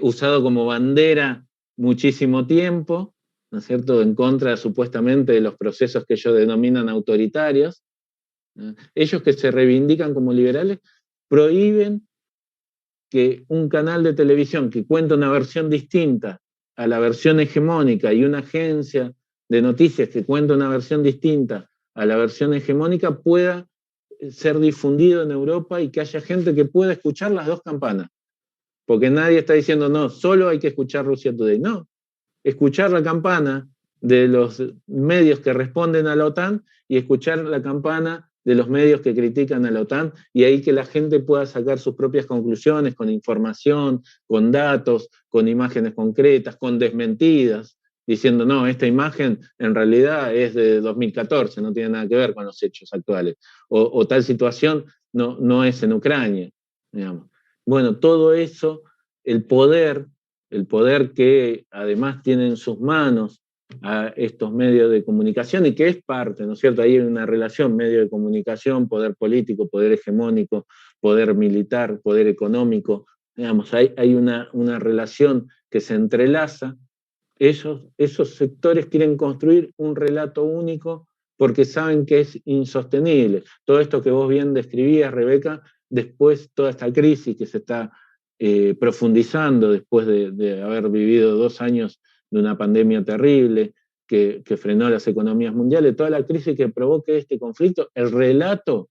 usado como bandera muchísimo tiempo, ¿no es cierto?, en contra supuestamente de los procesos que ellos denominan autoritarios. Ellos, que se reivindican como liberales, prohíben que un canal de televisión que cuenta una versión distinta a la versión hegemónica, y una agencia de noticias que cuenta una versión distinta a la versión hegemónica, pueda ser difundido en Europa y que haya gente que pueda escuchar las dos campanas. Porque nadie está diciendo, no, solo hay que escuchar Russia Today. No, escuchar la campana de los medios que responden a la OTAN y escuchar la campana de los medios que critican a la OTAN, y ahí que la gente pueda sacar sus propias conclusiones con información, con datos, con imágenes concretas, con desmentidas, diciendo, no, esta imagen en realidad es de 2014, no tiene nada que ver con los hechos actuales, o tal situación no es en Ucrania, digamos. Bueno, todo eso, el poder que además tiene en sus manos a estos medios de comunicación, y que es parte, ¿no es cierto? Ahí hay una relación, medio de comunicación, poder político, poder hegemónico, poder militar, poder económico, digamos, hay una relación que se entrelaza. Esos sectores quieren construir un relato único porque saben que es insostenible. Todo esto que vos bien describías, Rebeca, después toda esta crisis que se está profundizando después de haber vivido 2 años de una pandemia terrible que frenó las economías mundiales, toda la crisis que provoque este conflicto, el relato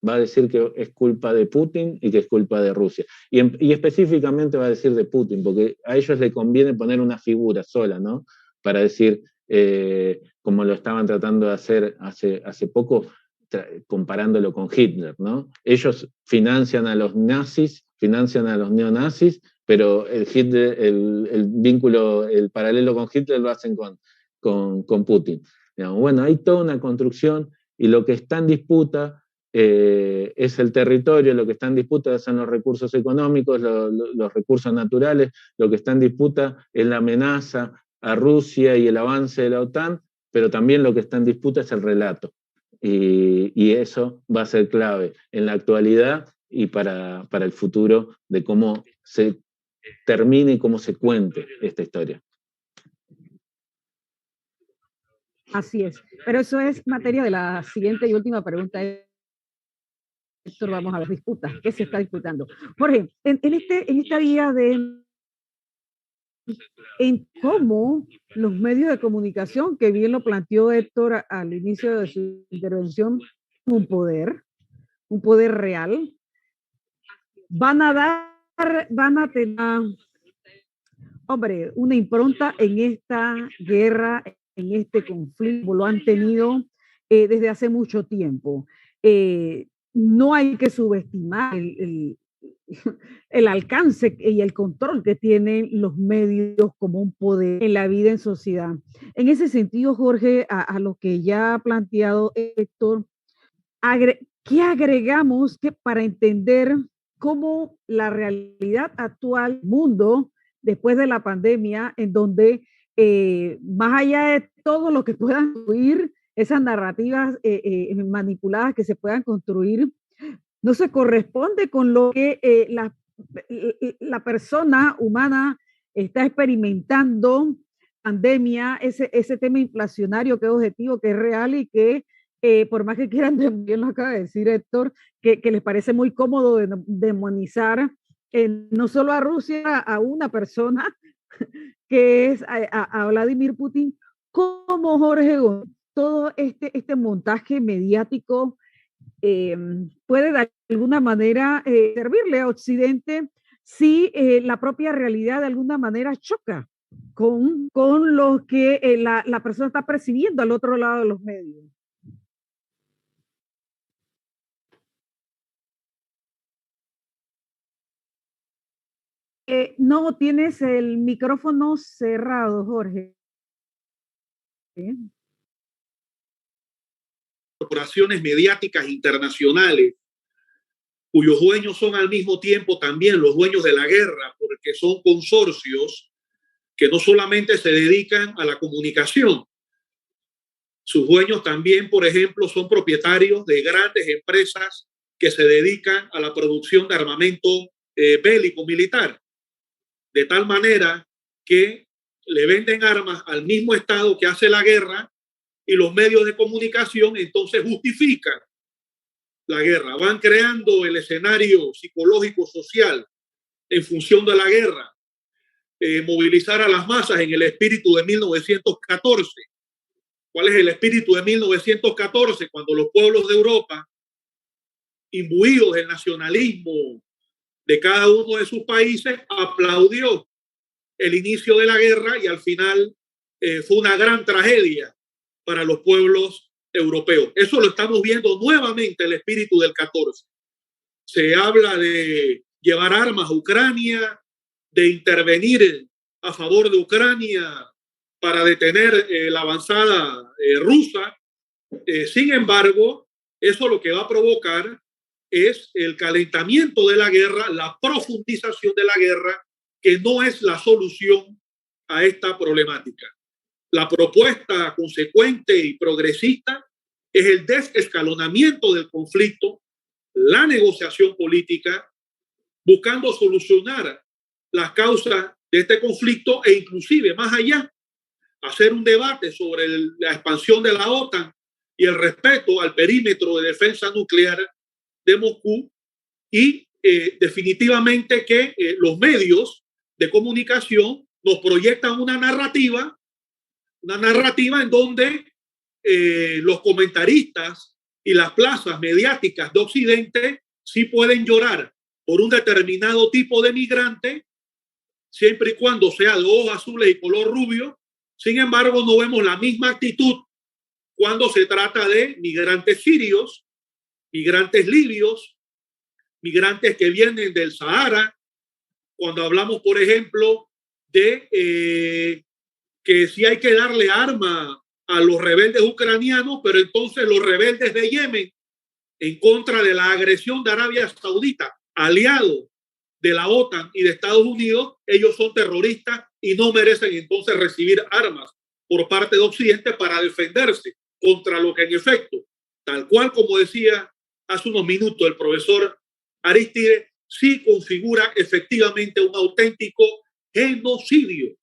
va a decir que es culpa de Putin y que es culpa de Rusia. Y específicamente va a decir de Putin, porque a ellos les conviene poner una figura sola, ¿no? Para decir, como lo estaban tratando de hacer hace poco, comparándolo con Hitler, ¿no? Ellos financian a los nazis, financian a los neonazis, pero el vínculo, el paralelo con Hitler lo hacen con Putin. Digamos, bueno, hay toda una construcción, y lo que está en disputa es el territorio, lo que está en disputa son los recursos económicos, los recursos naturales, lo que está en disputa es la amenaza a Rusia y el avance de la OTAN, pero también lo que está en disputa es el relato. Y eso va a ser clave en la actualidad y para el futuro de cómo se termine y cómo se cuente esta historia. Así es, pero eso es materia de la siguiente y última pregunta. Héctor, vamos a ver disputas, ¿qué se está disputando? Jorge, en esta vía en cómo los medios de comunicación, que bien lo planteó Héctor al inicio de su intervención, un poder real, van a tener, hombre, una impronta en esta guerra, en este conflicto, lo han tenido desde hace mucho tiempo. No hay que subestimar el alcance y el control que tienen los medios como un poder en la vida en sociedad. En ese sentido, Jorge, a lo que ya ha planteado Héctor, ¿qué agregamos para entender cómo la realidad actual del mundo después de la pandemia, en donde más allá de todo lo que puedan construir, esas narrativas manipuladas que se puedan construir, no se corresponde con lo que la persona humana está experimentando, pandemia, ese tema inflacionario que es objetivo, que es real y que por más que quieran, bien lo acaba de decir Héctor, que les parece muy cómodo demonizar no solo a Rusia, a una persona que es a Vladimir Putin, como Jorge, todo este montaje mediático puede de alguna manera servirle a Occidente si la propia realidad de alguna manera choca con lo que la persona está percibiendo al otro lado de los medios. No, tienes el micrófono cerrado, Jorge. Corporaciones mediáticas internacionales, cuyos dueños son al mismo tiempo también los dueños de la guerra, porque son consorcios que no solamente se dedican a la comunicación, sus dueños también, por ejemplo, son propietarios de grandes empresas que se dedican a la producción de armamento bélico militar, de tal manera que le venden armas al mismo Estado que hace la guerra, y los medios de comunicación entonces justifican la guerra, van creando el escenario psicológico social en función de la guerra, movilizar a las masas en el espíritu de 1914. ¿Cuál es el espíritu de 1914? Cuando los pueblos de Europa, imbuidos del nacionalismo de cada uno de sus países, aplaudió el inicio de la guerra, y al final fue una gran tragedia para los pueblos europeos. Eso lo estamos viendo nuevamente, el espíritu del 14. Se habla de llevar armas a Ucrania, de intervenir a favor de Ucrania para detener la avanzada rusa. Sin embargo, eso lo que va a provocar es el calentamiento de la guerra, la profundización de la guerra, que no es la solución a esta problemática. La propuesta consecuente y progresista es el desescalonamiento del conflicto, la negociación política, buscando solucionar las causas de este conflicto, e inclusive más allá, hacer un debate sobre la expansión de la OTAN y el respeto al perímetro de defensa nuclear de Moscú, y definitivamente que los medios de comunicación nos proyectan una narrativa en donde los comentaristas y las plazas mediáticas de Occidente sí pueden llorar por un determinado tipo de migrante, siempre y cuando sea de ojos azules y color rubio. Sin embargo, no vemos la misma actitud cuando se trata de migrantes sirios, migrantes libios, migrantes que vienen del Sahara. Cuando hablamos, por ejemplo, de que sí hay que darle arma a los rebeldes ucranianos, pero entonces los rebeldes de Yemen, en contra de la agresión de Arabia Saudita, aliado de la OTAN y de Estados Unidos, ellos son terroristas y no merecen entonces recibir armas por parte de Occidente para defenderse contra lo que en efecto, tal cual como decía hace unos minutos el profesor Arístide, sí configura efectivamente un auténtico genocidio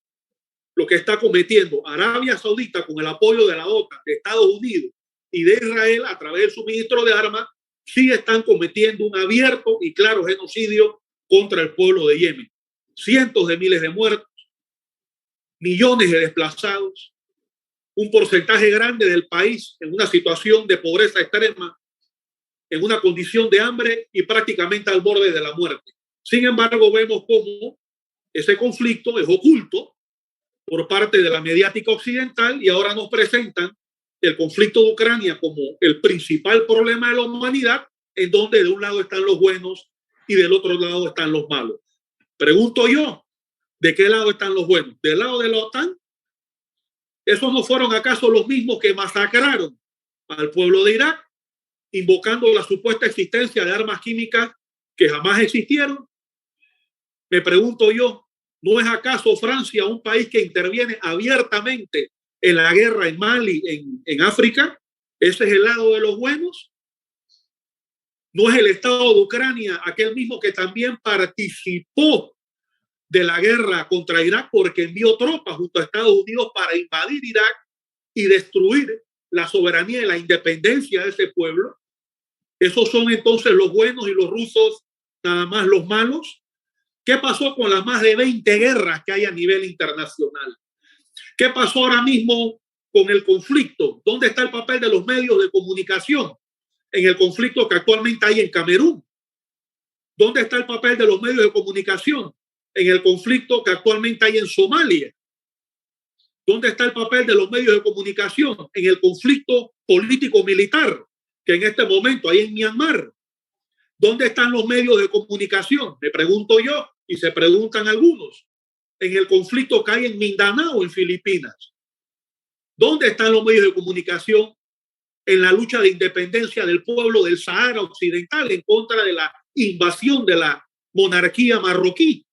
lo que está cometiendo Arabia Saudita con el apoyo de la OTAN, de Estados Unidos y de Israel a través del suministro de armas. Sí están cometiendo un abierto y claro genocidio contra el pueblo de Yemen. Cientos de miles de muertos, millones de desplazados, un porcentaje grande del país en una situación de pobreza extrema, en una condición de hambre y prácticamente al borde de la muerte. Sin embargo, vemos cómo ese conflicto es oculto por parte de la mediática occidental, y ahora nos presentan el conflicto de Ucrania como el principal problema de la humanidad, en donde de un lado están los buenos y del otro lado están los malos. Pregunto yo, ¿de qué lado están los buenos? ¿Del lado de la OTAN? ¿Esos no fueron acaso los mismos que masacraron al pueblo de Irak, invocando la supuesta existencia de armas químicas que jamás existieron? Me pregunto yo, ¿no es acaso Francia un país que interviene abiertamente en la guerra en Mali, en África? ¿Ese es el lado de los buenos? ¿No es el Estado de Ucrania aquel mismo que también participó de la guerra contra Irak, porque envió tropas junto a Estados Unidos para invadir Irak y destruir la soberanía y la independencia de ese pueblo? ¿Esos son entonces los buenos y los rusos nada más los malos? ¿Qué pasó con las más de 20 guerras que hay a nivel internacional? ¿Qué pasó ahora mismo con el conflicto? ¿Dónde está el papel de los medios de comunicación? en el conflicto que actualmente hay en Camerún? ¿Dónde está el papel de los medios de comunicación en el conflicto que actualmente hay en Somalia? ¿Dónde está el papel de los medios de comunicación en el conflicto político-militar que en este momento hay en Myanmar? ¿Dónde están los medios de comunicación? Me pregunto yo y se preguntan algunos. En el conflicto que hay en Mindanao, en Filipinas. ¿Dónde están los medios de comunicación en la lucha de independencia del pueblo del Sahara Occidental en contra de la invasión de la monarquía marroquí,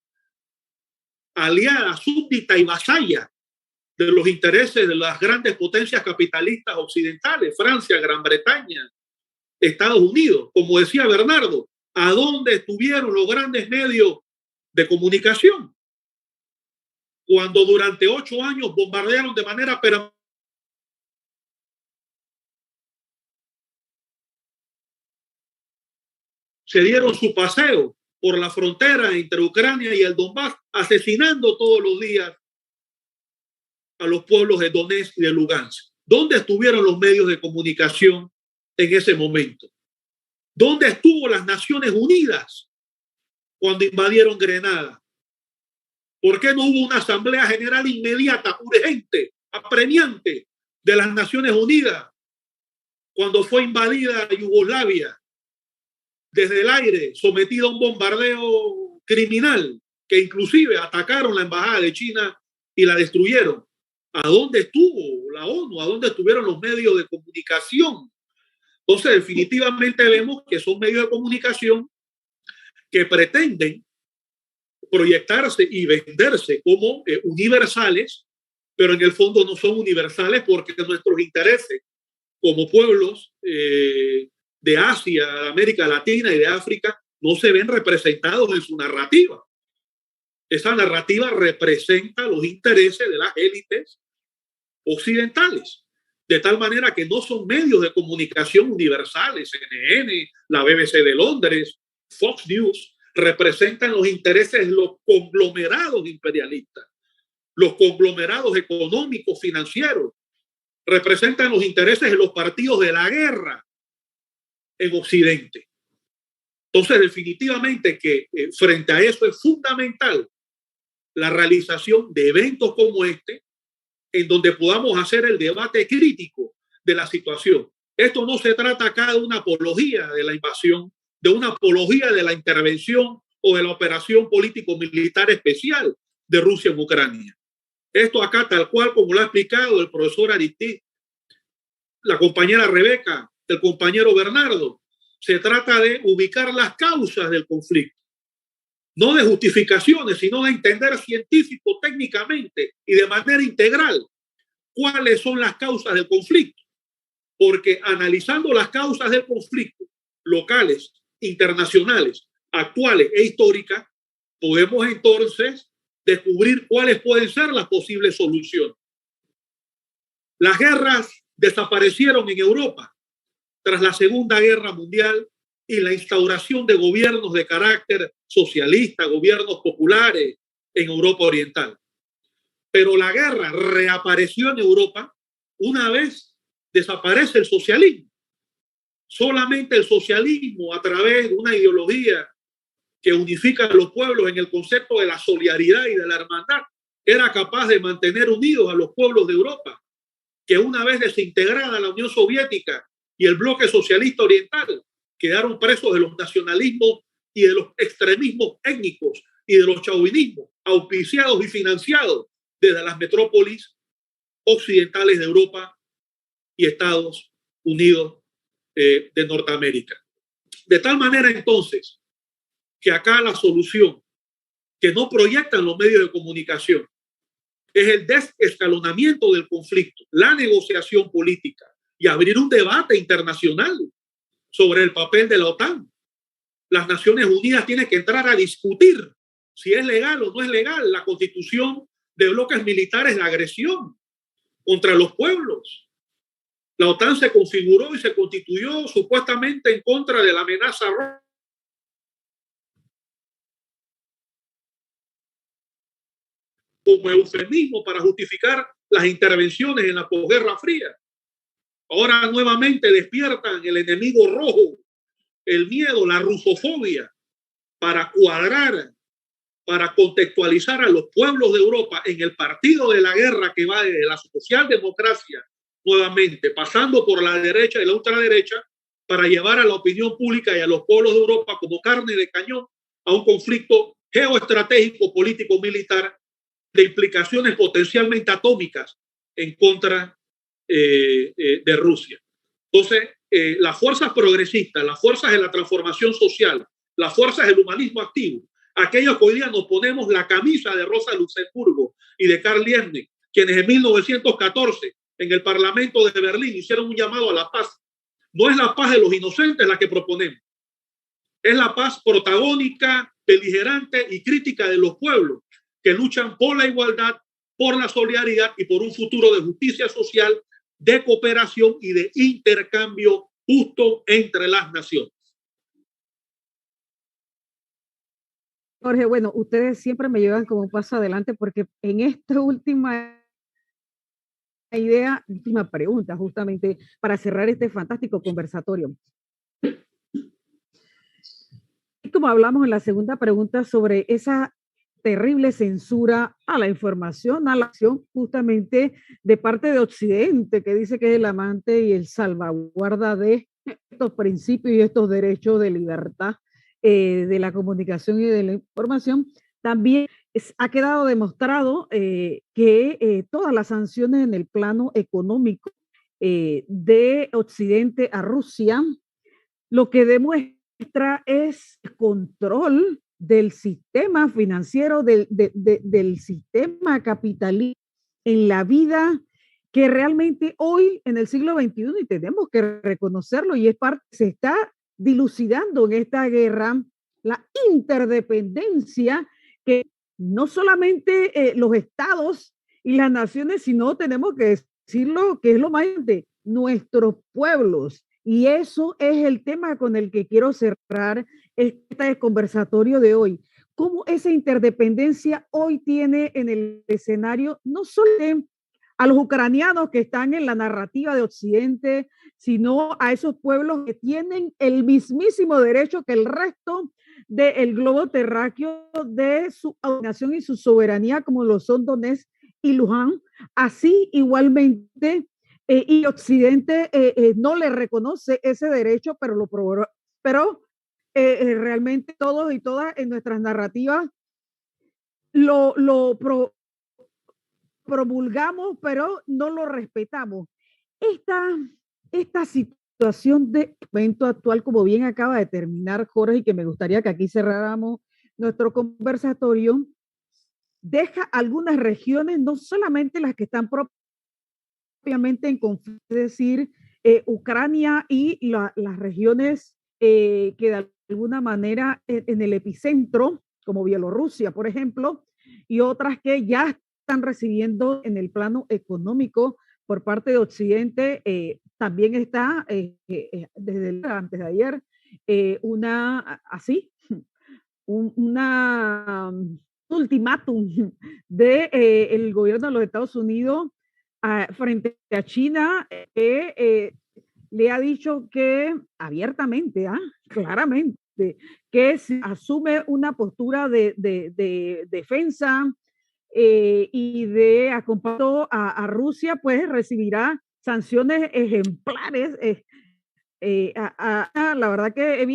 aliada, súbdita y vasalla de los intereses de las grandes potencias capitalistas occidentales, Francia, Gran Bretaña, Estados Unidos? Como decía Bernardo, ¿a dónde estuvieron los grandes medios de comunicación cuando durante 8 años bombardearon de manera permanente? Se dieron su paseo por la frontera entre Ucrania y el Donbass, asesinando todos los días a los pueblos de Donetsk y de Lugansk. ¿Dónde estuvieron los medios de comunicación en ese momento? ¿Dónde estuvo las Naciones Unidas cuando invadieron Grenada? ¿Por qué no hubo una asamblea general inmediata, urgente, apremiante de las Naciones Unidas cuando fue invadida Yugoslavia desde el aire, sometida a un bombardeo criminal que inclusive atacaron la embajada de China y la destruyeron? ¿A dónde estuvo la ONU? ¿A dónde estuvieron los medios de comunicación? Entonces, definitivamente vemos que son medios de comunicación que pretenden proyectarse y venderse como universales, pero en el fondo no son universales porque nuestros intereses como pueblos de Asia, de América Latina y de África no se ven representados en su narrativa. Esa narrativa representa los intereses de las élites occidentales, de tal manera que no son medios de comunicación universales. CNN, la BBC de Londres, Fox News, representan los intereses de los conglomerados imperialistas, los conglomerados económicos, financieros, representan los intereses de los partidos de la guerra en Occidente. Entonces, definitivamente que frente a eso es fundamental la realización de eventos como este, en donde podamos hacer el debate crítico de la situación. Esto no se trata acá de una apología de la invasión, de una apología de la intervención o de la operación político-militar especial de Rusia en Ucrania. Esto acá, tal cual como lo ha explicado el profesor Aristide, la compañera Rebeca, el compañero Bernardo, se trata de ubicar las causas del conflicto. No de justificaciones, sino de entender científico, técnicamente y de manera integral cuáles son las causas del conflicto. Porque analizando las causas del conflicto, locales, internacionales, actuales e históricas, podemos entonces descubrir cuáles pueden ser las posibles soluciones. Las guerras desaparecieron en Europa tras la Segunda Guerra Mundial y la instauración de gobiernos de carácter socialista, gobiernos populares en Europa Oriental. Pero la guerra reapareció en Europa una vez desaparece el socialismo. Solamente el socialismo, a través de una ideología que unifica a los pueblos en el concepto de la solidaridad y de la hermandad, era capaz de mantener unidos a los pueblos de Europa, que una vez desintegrada la Unión Soviética y el bloque socialista oriental, quedaron presos de los nacionalismos y de los extremismos étnicos y de los chauvinismos, auspiciados y financiados desde las metrópolis occidentales de Europa y Estados Unidos de Norteamérica. De tal manera entonces que acá la solución que no proyectan los medios de comunicación es el desescalonamiento del conflicto, la negociación política y abrir un debate internacional sobre el papel de la OTAN. Las Naciones Unidas tienen que entrar a discutir si es legal o no es legal la constitución de bloques militares de agresión contra los pueblos. La OTAN se configuró y se constituyó supuestamente en contra de la amenaza como eufemismo para justificar las intervenciones en la posguerra fría. Ahora nuevamente despiertan el enemigo rojo, el miedo, la rusofobia, para cuadrar, para contextualizar a los pueblos de Europa en el partido de la guerra que va de la socialdemocracia nuevamente, pasando por la derecha y la ultraderecha, para llevar a la opinión pública y a los pueblos de Europa como carne de cañón a un conflicto geoestratégico, político, militar de implicaciones potencialmente atómicas en contra de Rusia. Entonces, las fuerzas progresistas, las fuerzas de la transformación social, las fuerzas del humanismo activo, aquellos que hoy día nos ponemos la camisa de Rosa Luxemburgo y de Karl Liebknecht, quienes en 1914 en el Parlamento de Berlín hicieron un llamado a la paz. No es la paz de los inocentes la que proponemos, es la paz protagónica, beligerante y crítica de los pueblos que luchan por la igualdad, por la solidaridad y por un futuro de justicia social, de cooperación y de intercambio justo entre las naciones. Jorge, bueno, ustedes siempre me llevan como un paso adelante porque en esta última idea, última pregunta, justamente para cerrar este fantástico conversatorio. Como hablamos en la segunda pregunta sobre esa terrible censura a la información, a la acción, justamente de parte de Occidente, que dice que es el amante y el salvaguarda de estos principios y estos derechos de libertad de la comunicación y de la información. También ha quedado demostrado que todas las sanciones en el plano económico de Occidente a Rusia, lo que demuestra es control del sistema financiero, del sistema capitalista en la vida, que realmente hoy en el siglo XXI, y tenemos que reconocerlo, y es parte, se está dilucidando en esta guerra la interdependencia que no solamente los estados y las naciones, sino tenemos que decirlo, que es lo más de nuestros pueblos. Y eso es el tema con el que quiero cerrar este conversatorio de hoy. Cómo esa interdependencia hoy tiene en el escenario no solo a los ucranianos que están en la narrativa de Occidente, sino a esos pueblos que tienen el mismísimo derecho que el resto del globo terráqueo de su nación y su soberanía, como lo son Donetsk y Luján. Así igualmente y Occidente no le reconoce ese derecho, pero realmente todos y todas en nuestras narrativas lo promulgamos, pero no lo respetamos. Esta situación de evento actual, como bien acaba de terminar Jorge, y que me gustaría que aquí cerráramos nuestro conversatorio, deja algunas regiones, no solamente las que están propiamente en conflicto, es decir, Ucrania y las regiones que de alguna manera en el epicentro, como Bielorrusia, por ejemplo, y otras que ya están recibiendo en el plano económico por parte de Occidente. También está desde antes de ayer una ultimátum de el gobierno de los Estados Unidos frente a China, le ha dicho que abiertamente, claramente, que si asume una postura de defensa y de acompañamiento a Rusia, pues recibirá sanciones ejemplares. La verdad que es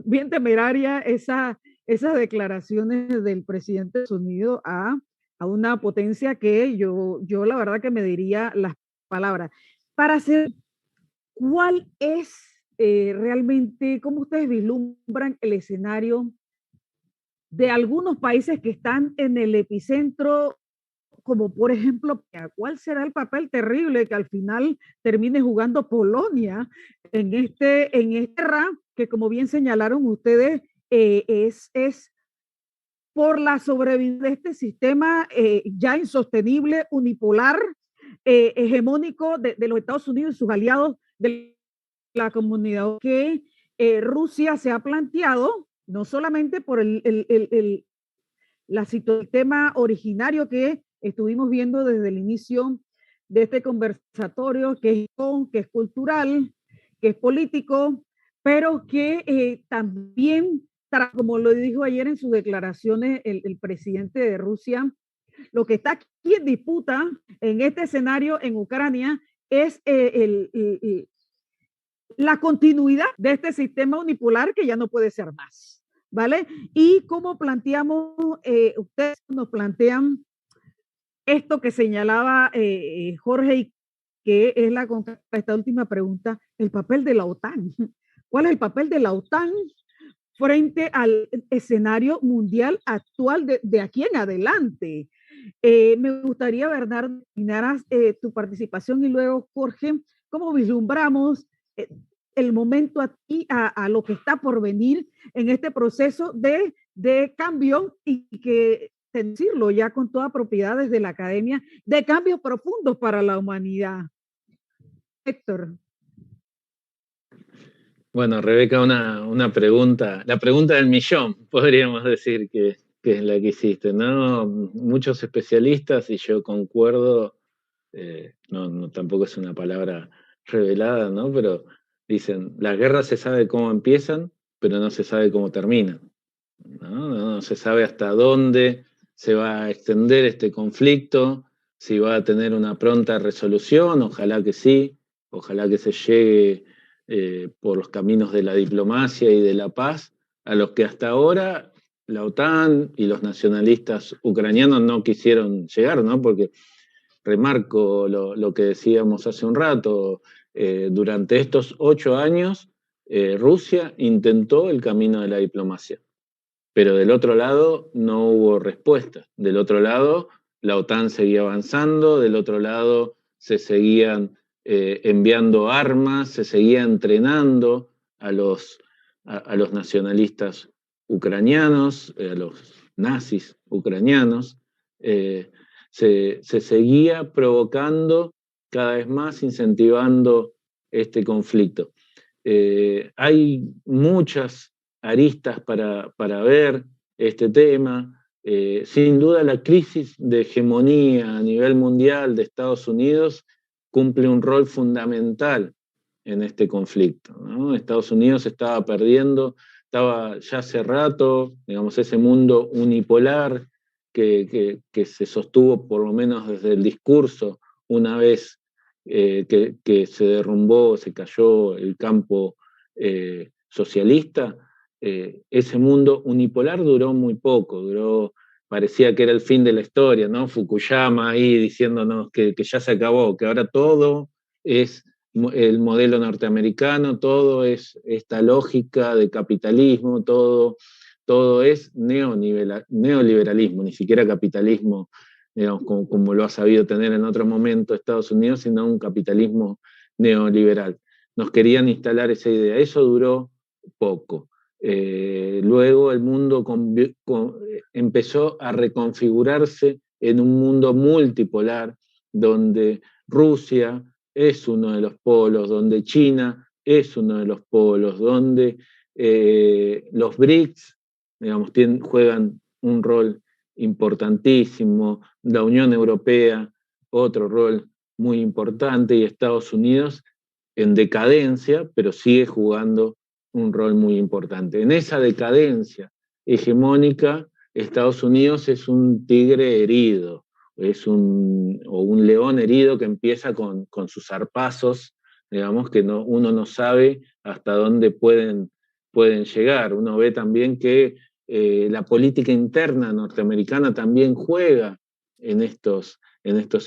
bien temeraria esas declaraciones del presidente de Estados Unidos a una potencia que yo la verdad que me diría las palabras. Para hacer, ¿cuál es realmente, cómo ustedes vislumbran el escenario de algunos países que están en el epicentro, como por ejemplo, ¿cuál será el papel terrible que al final termine jugando Polonia en este guerra que, como bien señalaron ustedes, es por la sobrevivencia de este sistema ya insostenible, unipolar, hegemónico de los Estados Unidos y sus aliados de la comunidad, que Rusia se ha planteado, no solamente por el tema originario que estuvimos viendo desde el inicio de este conversatorio, que es cultural, que es político, pero que también, como lo dijo ayer en sus declaraciones el presidente de Rusia, lo que está aquí en disputa en este escenario en Ucrania es la continuidad de este sistema unipolar que ya no puede ser más, ¿vale? Y como planteamos, ustedes nos plantean esto que señalaba Jorge, que es esta última pregunta, el papel de la OTAN. ¿Cuál es el papel de la OTAN frente al escenario mundial actual de aquí en adelante? Me gustaría, Bernardo, terminaras tu participación y luego, Jorge, ¿cómo vislumbramos el momento aquí a lo que está por venir en este proceso de cambio y que decirlo ya con toda propiedad desde la academia, de cambios profundos para la humanidad? Héctor. Bueno, Rebeca, una pregunta, la pregunta del millón, podríamos decir que es la que hiciste, ¿no? Muchos especialistas, y yo concuerdo, no, tampoco es una palabra revelada, ¿no? Pero dicen, las guerras se sabe cómo empiezan, pero no se sabe cómo terminan, ¿no? No se sabe hasta dónde se va a extender este conflicto, si va a tener una pronta resolución, ojalá que sí, ojalá que se llegue por los caminos de la diplomacia y de la paz, a los que hasta ahora la OTAN y los nacionalistas ucranianos no quisieron llegar, ¿no? Porque remarco lo que decíamos hace un rato, durante estos 8 años Rusia intentó el camino de la diplomacia, pero del otro lado no hubo respuesta. Del otro lado la OTAN seguía avanzando, del otro lado se seguían enviando armas, se seguía entrenando a los nacionalistas ucranianos, a los nazis ucranianos, se seguía provocando cada vez más, incentivando este conflicto. Hay muchas aristas para ver este tema. Sin duda la crisis de hegemonía a nivel mundial de Estados Unidos cumple un rol fundamental en este conflicto, ¿no? Estados Unidos estaba perdiendo, estaba ya hace rato, digamos, ese mundo unipolar que se sostuvo por lo menos desde el discurso una vez que se derrumbó, se cayó el campo socialista. Ese mundo unipolar duró muy poco, parecía que era el fin de la historia, ¿no? Fukuyama ahí diciéndonos que ya se acabó, que ahora todo es el modelo norteamericano, todo es esta lógica de capitalismo, todo es neoliberalismo, ni siquiera capitalismo, digamos, como lo ha sabido tener en otro momento Estados Unidos, sino un capitalismo neoliberal. Nos querían instalar esa idea, eso duró poco. Luego el mundo empezó a reconfigurarse en un mundo multipolar, donde Rusia es uno de los polos, donde China es uno de los polos, donde los BRICS, digamos, juegan un rol importantísimo, la Unión Europea, otro rol muy importante, y Estados Unidos en decadencia, pero sigue jugando un rol muy importante. En esa decadencia hegemónica, Estados Unidos es un tigre herido, o un león herido que empieza con sus zarpazos, digamos, que uno no sabe hasta dónde pueden llegar. Uno ve también que la política interna norteamericana también juega en estos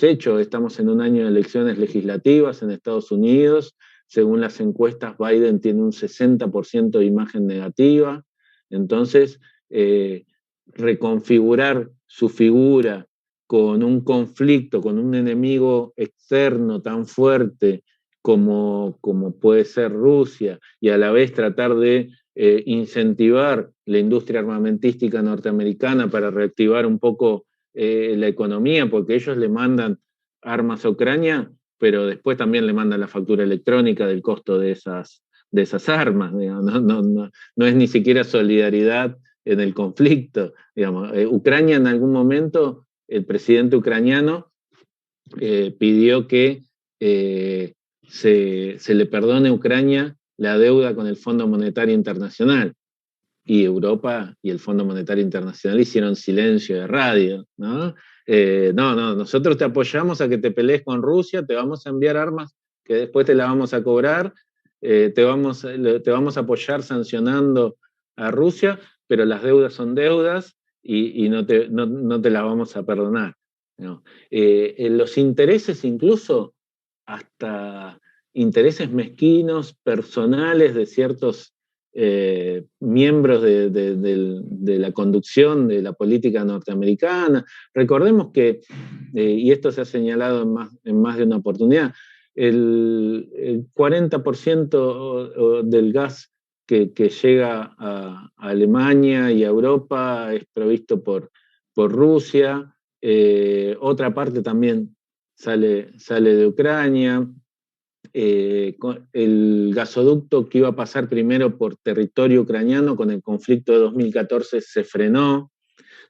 hechos. Estamos en un año de elecciones legislativas en Estados Unidos. Según las encuestas, Biden tiene un 60% de imagen negativa. Entonces, reconfigurar su figura con un conflicto, con un enemigo externo tan fuerte como puede ser Rusia, y a la vez tratar de incentivar la industria armamentística norteamericana para reactivar un poco la economía, porque ellos le mandan armas a Ucrania, pero después también le mandan la factura electrónica del costo de esas armas, digamos. No es ni siquiera solidaridad en el conflicto, digamos. Ucrania en algún momento, el presidente ucraniano pidió que se le perdone a Ucrania la deuda con el Fondo Monetario Internacional. Y Europa y el Fondo Monetario Internacional hicieron silencio de radio, ¿no? No, nosotros te apoyamos a que te pelees con Rusia, te vamos a enviar armas que después te la vamos a cobrar, te vamos a apoyar sancionando a Rusia, pero las deudas son deudas y no te las vamos a perdonar, ¿no? Los intereses, incluso hasta intereses mezquinos, personales de ciertos miembros de la conducción de la política norteamericana. Recordemos que, y esto se ha señalado en más de una oportunidad, el 40% del gas que llega a Alemania y a Europa es provisto por Rusia, otra parte también sale de Ucrania. El gasoducto que iba a pasar primero por territorio ucraniano con el conflicto de 2014 se frenó,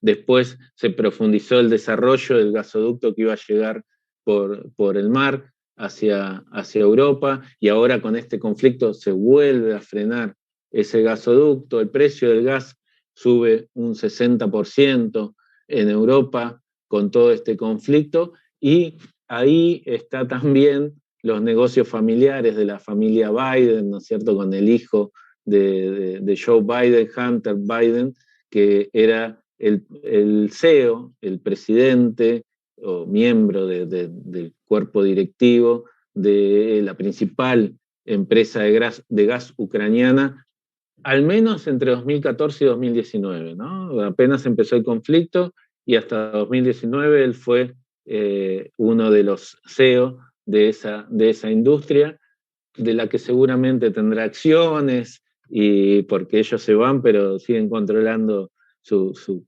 después se profundizó el desarrollo del gasoducto que iba a llegar por el mar hacia Europa, y ahora con este conflicto se vuelve a frenar ese gasoducto. El precio del gas sube un 60% en Europa con todo este conflicto, y ahí está también los negocios familiares de la familia Biden, ¿no es cierto?, con el hijo de Joe Biden, Hunter Biden, que era el CEO, el presidente o miembro del cuerpo directivo de la principal empresa de gas ucraniana, al menos entre 2014 y 2019, ¿no? Apenas empezó el conflicto y hasta 2019 él fue uno de los CEO de esa industria, de la que seguramente tendrá acciones, y porque ellos se van, pero siguen controlando su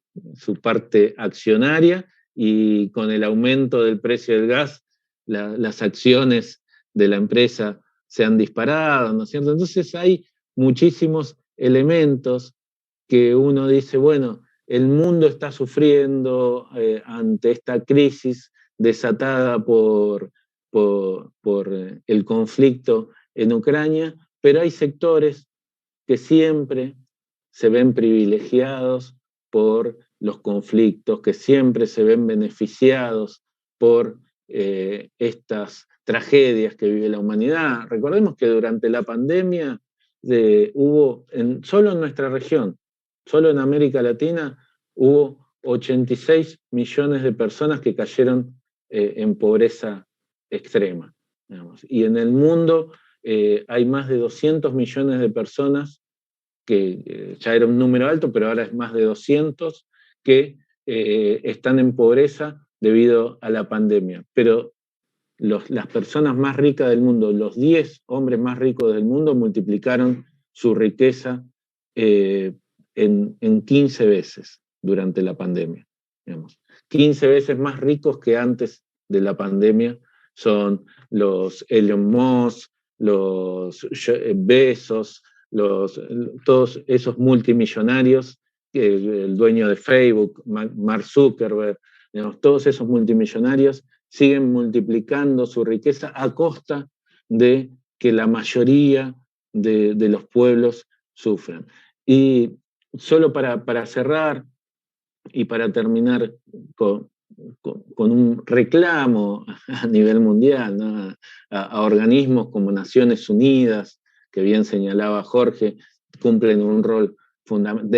parte accionaria, y con el aumento del precio del gas, las acciones de la empresa se han disparado, ¿no es cierto? Entonces hay muchísimos elementos que uno dice, bueno, el mundo está sufriendo ante esta crisis desatada por el conflicto en Ucrania, pero hay sectores que siempre se ven privilegiados por los conflictos, que siempre se ven beneficiados por estas tragedias que vive la humanidad. Recordemos que durante la pandemia hubo, solo en nuestra región, solo en América Latina, hubo 86 millones de personas que cayeron en pobreza extrema, digamos. Y en el mundo hay más de 200 millones de personas, que ya era un número alto, pero ahora es más de 200, que están en pobreza debido a la pandemia. Pero las personas más ricas del mundo, los 10 hombres más ricos del mundo, multiplicaron su riqueza en 15 veces durante la pandemia. Digamos. 15 veces más ricos que antes de la pandemia son los Elon Musk, los Bezos, todos esos multimillonarios, el dueño de Facebook, Mark Zuckerberg, digamos, todos esos multimillonarios siguen multiplicando su riqueza a costa de que la mayoría de los pueblos sufran. Y solo para cerrar y para terminar con un reclamo a nivel mundial, ¿no? a organismos como Naciones Unidas, que bien señalaba Jorge, cumplen un rol fundamental,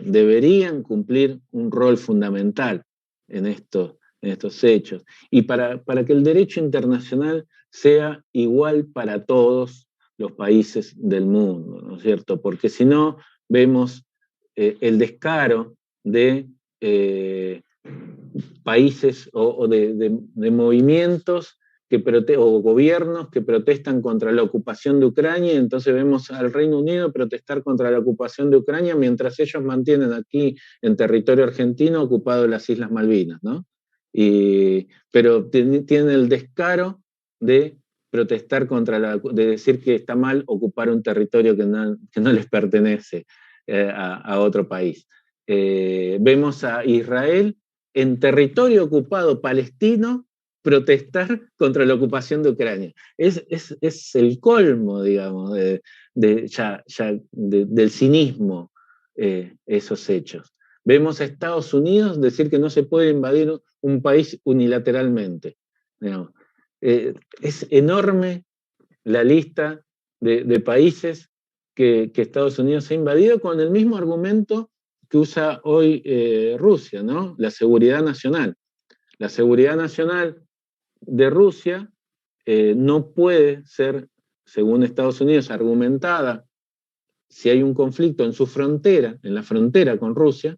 deberían cumplir un rol fundamental en estos hechos. Y para que el derecho internacional sea igual para todos los países del mundo, ¿no es cierto? Porque si no, vemos el descaro de países o de movimientos o gobiernos que protestan contra la ocupación de Ucrania, y entonces vemos al Reino Unido protestar contra la ocupación de Ucrania mientras ellos mantienen aquí en territorio argentino ocupado las Islas Malvinas, ¿no? Pero tienen el descaro de protestar de decir que está mal ocupar un territorio que no les pertenece a otro país. Vemos a Israel en territorio ocupado palestino protestar contra la ocupación de Ucrania. Es el colmo, digamos, del cinismo, esos hechos. Vemos a Estados Unidos decir que no se puede invadir un país unilateralmente. Es enorme la lista de países que Estados Unidos ha invadido con el mismo argumento que usa hoy Rusia, ¿no? La seguridad nacional. La seguridad nacional de Rusia no puede ser, según Estados Unidos, argumentada si hay un conflicto en su frontera, en la frontera con Rusia,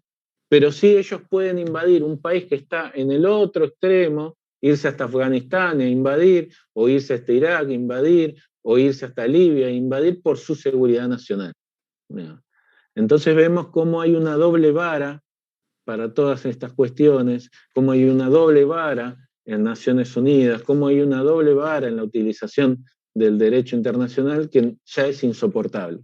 pero sí ellos pueden invadir un país que está en el otro extremo, irse hasta Afganistán e invadir, o irse hasta Irak e invadir, o irse hasta Libia e invadir por su seguridad nacional. Entonces vemos cómo hay una doble vara para todas estas cuestiones, cómo hay una doble vara en Naciones Unidas, cómo hay una doble vara en la utilización del derecho internacional que ya es insoportable.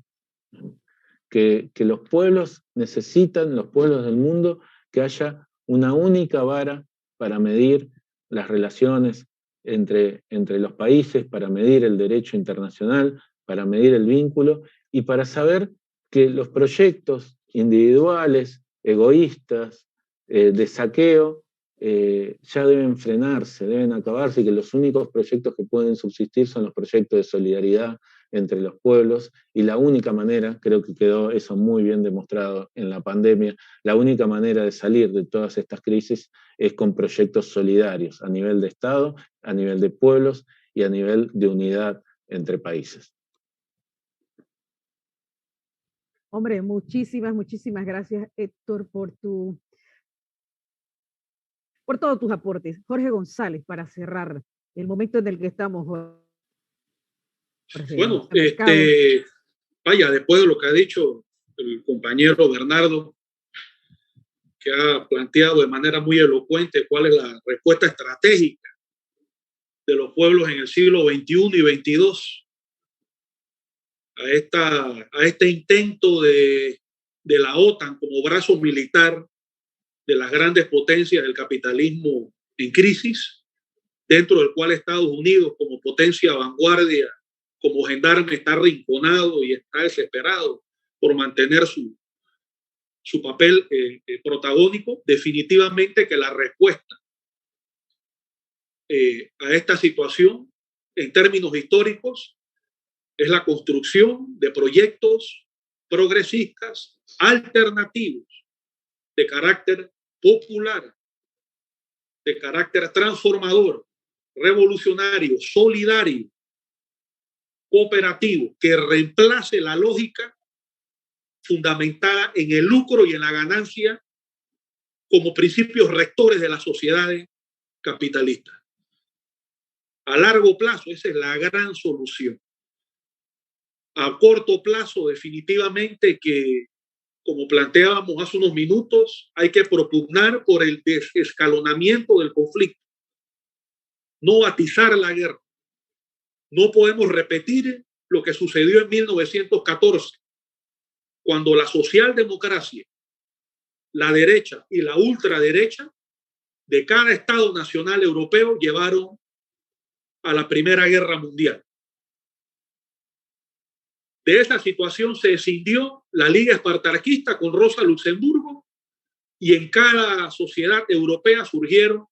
Que los pueblos necesitan, los pueblos del mundo, que haya una única vara para medir las relaciones entre los países, para medir el derecho internacional, para medir el vínculo y para saber que los proyectos individuales, egoístas, de saqueo, ya deben frenarse, deben acabarse, y que los únicos proyectos que pueden subsistir son los proyectos de solidaridad entre los pueblos, y la única manera, creo que quedó eso muy bien demostrado en la pandemia, la única manera de salir de todas estas crisis es con proyectos solidarios a nivel de Estado, a nivel de pueblos y a nivel de unidad entre países. Hombre, muchísimas gracias, Héctor, por todos tus aportes. Jorge González, para cerrar el momento en el que estamos. Jorge, bueno, vaya, después de lo que ha dicho el compañero Bernardo, que ha planteado de manera muy elocuente cuál es la respuesta estratégica de los pueblos en el siglo XXI y XXII a este intento de la OTAN como brazo militar de las grandes potencias del capitalismo en crisis, dentro del cual Estados Unidos, como potencia vanguardia, como gendarme, está arrinconado y está desesperado por mantener su papel protagónico. Definitivamente que la respuesta a esta situación, en términos históricos, es la construcción de proyectos progresistas, alternativos, de carácter popular, de carácter transformador, revolucionario, solidario, cooperativo, que reemplace la lógica fundamentada en el lucro y en la ganancia como principios rectores de las sociedades capitalistas. A largo plazo, esa es la gran solución. A corto plazo, definitivamente que, como planteábamos hace unos minutos, hay que propugnar por el desescalonamiento del conflicto, no atizar la guerra. No podemos repetir lo que sucedió en 1914, cuando la socialdemocracia, la derecha y la ultraderecha de cada Estado nacional europeo llevaron a la Primera Guerra Mundial. De esa situación se escindió la Liga Espartaquista con Rosa Luxemburgo, y en cada sociedad europea surgieron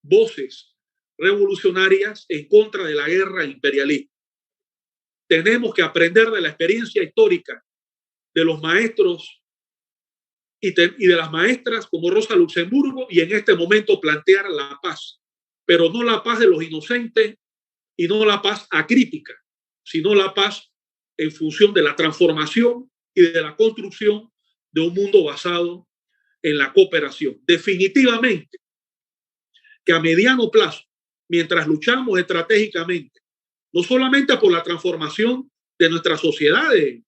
voces revolucionarias en contra de la guerra imperialista. Tenemos que aprender de la experiencia histórica de los maestros y de las maestras como Rosa Luxemburgo, y en este momento plantear la paz, pero no la paz de los inocentes y no la paz acrítica, sino la paz en función de la transformación y de la construcción de un mundo basado en la cooperación. Definitivamente que a mediano plazo, mientras luchamos estratégicamente, no solamente por la transformación de nuestras sociedades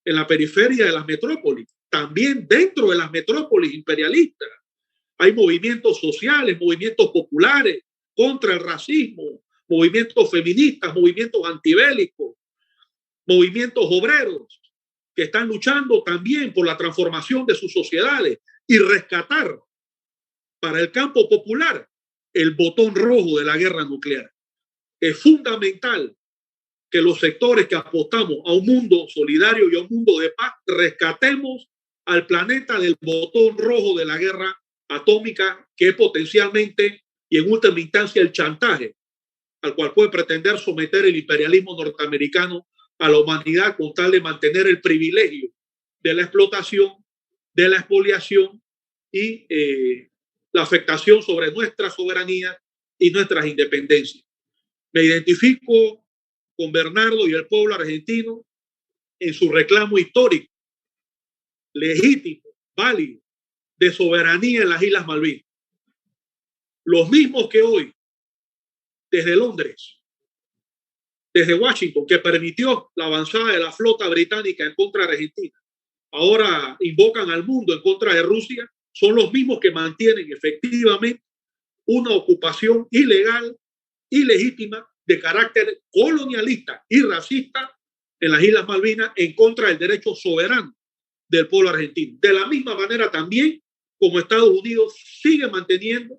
en la periferia de las metrópolis, también dentro de las metrópolis imperialistas, hay movimientos sociales, movimientos populares contra el racismo, movimientos feministas, movimientos antibélicos, movimientos obreros que están luchando también por la transformación de sus sociedades y rescatar para el campo popular el botón rojo de la guerra nuclear. Es fundamental que los sectores que apostamos a un mundo solidario y a un mundo de paz rescatemos al planeta del botón rojo de la guerra atómica, que es potencialmente y en última instancia el chantaje al cual puede pretender someter el imperialismo norteamericano a la humanidad con tal de mantener el privilegio de la explotación, de la expoliación y la afectación sobre nuestra soberanía y nuestras independencias. Me identifico con Bernardo y el pueblo argentino en su reclamo histórico, legítimo, válido, de soberanía en las Islas Malvinas. Los mismos que hoy, desde Londres, desde Washington, que permitió la avanzada de la flota británica en contra de Argentina, ahora invocan al mundo en contra de Rusia, son los mismos que mantienen efectivamente una ocupación ilegal, ilegítima, de carácter colonialista y racista en las Islas Malvinas en contra del derecho soberano del pueblo argentino. De la misma manera también como Estados Unidos sigue manteniendo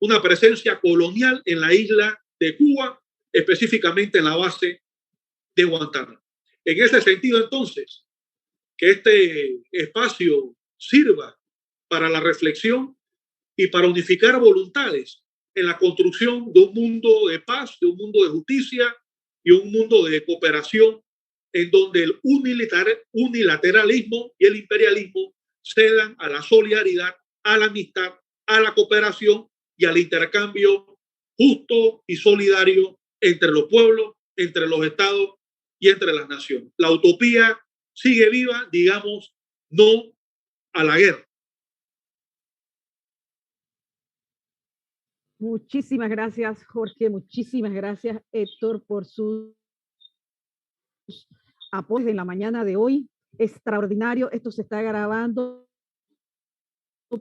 una presencia colonial en la isla de Cuba, específicamente en la base de Guantánamo. En ese sentido, entonces, que este espacio sirva para la reflexión y para unificar voluntades en la construcción de un mundo de paz, de un mundo de justicia y un mundo de cooperación en donde el unilateralismo y el imperialismo cedan a la solidaridad, a la amistad, a la cooperación y al intercambio justo y solidario entre los pueblos, entre los estados y entre las naciones. La utopía sigue viva, digamos, no a la guerra. Muchísimas gracias, Jorge. Muchísimas gracias, Héctor, por sus apoyos en la mañana de hoy. Extraordinario. Esto se está grabando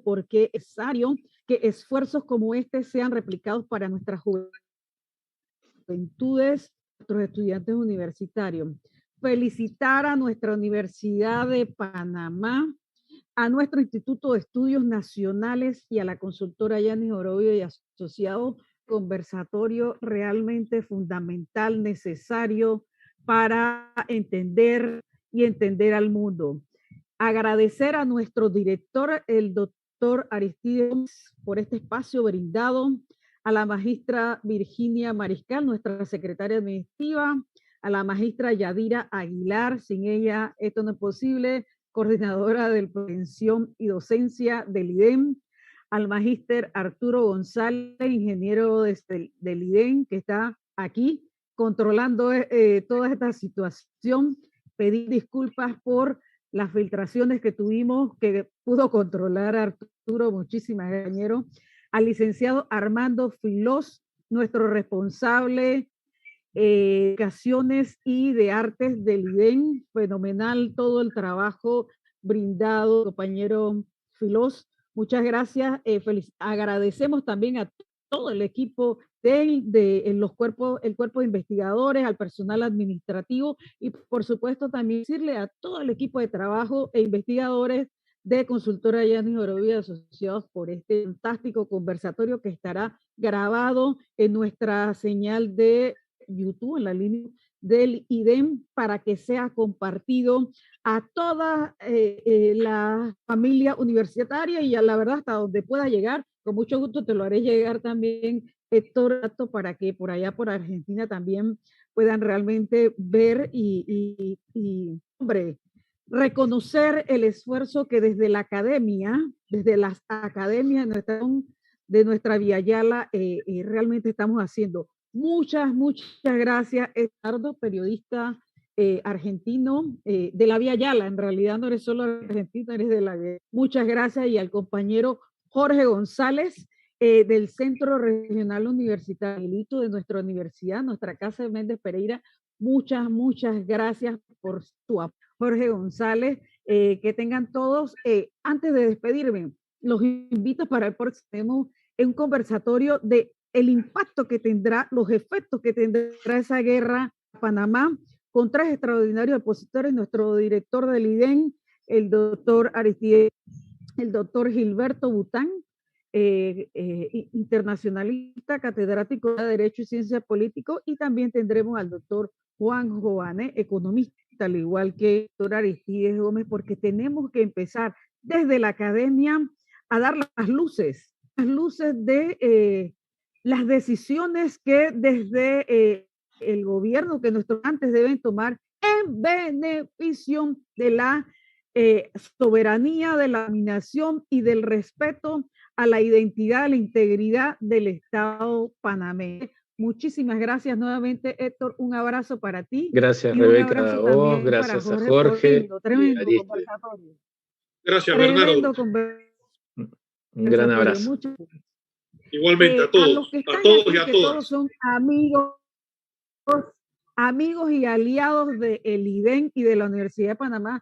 porque es necesario que esfuerzos como este sean replicados para nuestras juventudes, nuestros estudiantes universitarios. Felicitar a nuestra Universidad de Panamá, a nuestro Instituto de Estudios Nacionales y a la consultora Yanis Orobio y Asociados, conversatorio realmente fundamental, necesario para entender al mundo. Agradecer a nuestro director, el doctor Aristides, por este espacio brindado, a la magistra Virginia Mariscal, nuestra secretaria administrativa, a la magistra Yadira Aguilar, sin ella esto no es posible, coordinadora de prevención y docencia del IDEM, al magíster Arturo González, ingeniero del IDEM, que está aquí controlando toda esta situación. Pedir disculpas por las filtraciones que tuvimos, que pudo controlar Arturo, muchísimas gracias, compañero. Al licenciado Armando Filós, nuestro responsable educaciones y de artes del IDEM, fenomenal todo el trabajo brindado, compañero Filós, muchas gracias. Agradecemos también a todo el equipo el cuerpo de investigadores, al personal administrativo y por supuesto también decirle a todo el equipo de trabajo e investigadores de Consultora Yanis Orobio Asociados por este fantástico conversatorio que estará grabado en nuestra señal de YouTube, en la línea del IDEM, para que sea compartido a toda la familia universitaria y a la verdad hasta donde pueda llegar. Con mucho gusto te lo haré llegar también, Héctor, para que por allá, por Argentina, también puedan realmente ver y hombre, reconocer el esfuerzo que desde la academia, desde las academias de nuestra Via Yala, realmente estamos haciendo. Muchas gracias, Eduardo, periodista argentino de la Via Yala. En realidad no eres solo argentino, eres de la Via. Muchas gracias, y al compañero Jorge González del Centro Regional Universitario de nuestra universidad, nuestra casa de Méndez Pereira. Muchas gracias por tu apoyo. Jorge González, que tengan todos, antes de despedirme, los invito para el próximo un conversatorio de el impacto que tendrá, los efectos que tendrá esa guerra a Panamá, con tres extraordinarios expositores, nuestro director del IDEM, el doctor Aristides, el doctor Gilberto Bután, internacionalista, catedrático de Derecho y Ciencia Político, y también tendremos al doctor Juan Joane, economista, al igual que el doctor Aristides Gómez, porque tenemos que empezar desde la academia a dar las luces de las decisiones que desde el gobierno, que nuestros antes deben tomar en beneficio de la soberanía, de la dominación y del respeto a la identidad, a la integridad del Estado panameño. Muchísimas gracias nuevamente, Héctor. Un abrazo para ti. Gracias, y Rebeca, a vos. Gracias a Jorge. Tremendo conversatorio. Gracias, Bernardo. Un gran abrazo. Igualmente a todos. A todos y a todas. Todos son amigos y aliados del IDEN y de la Universidad de Panamá.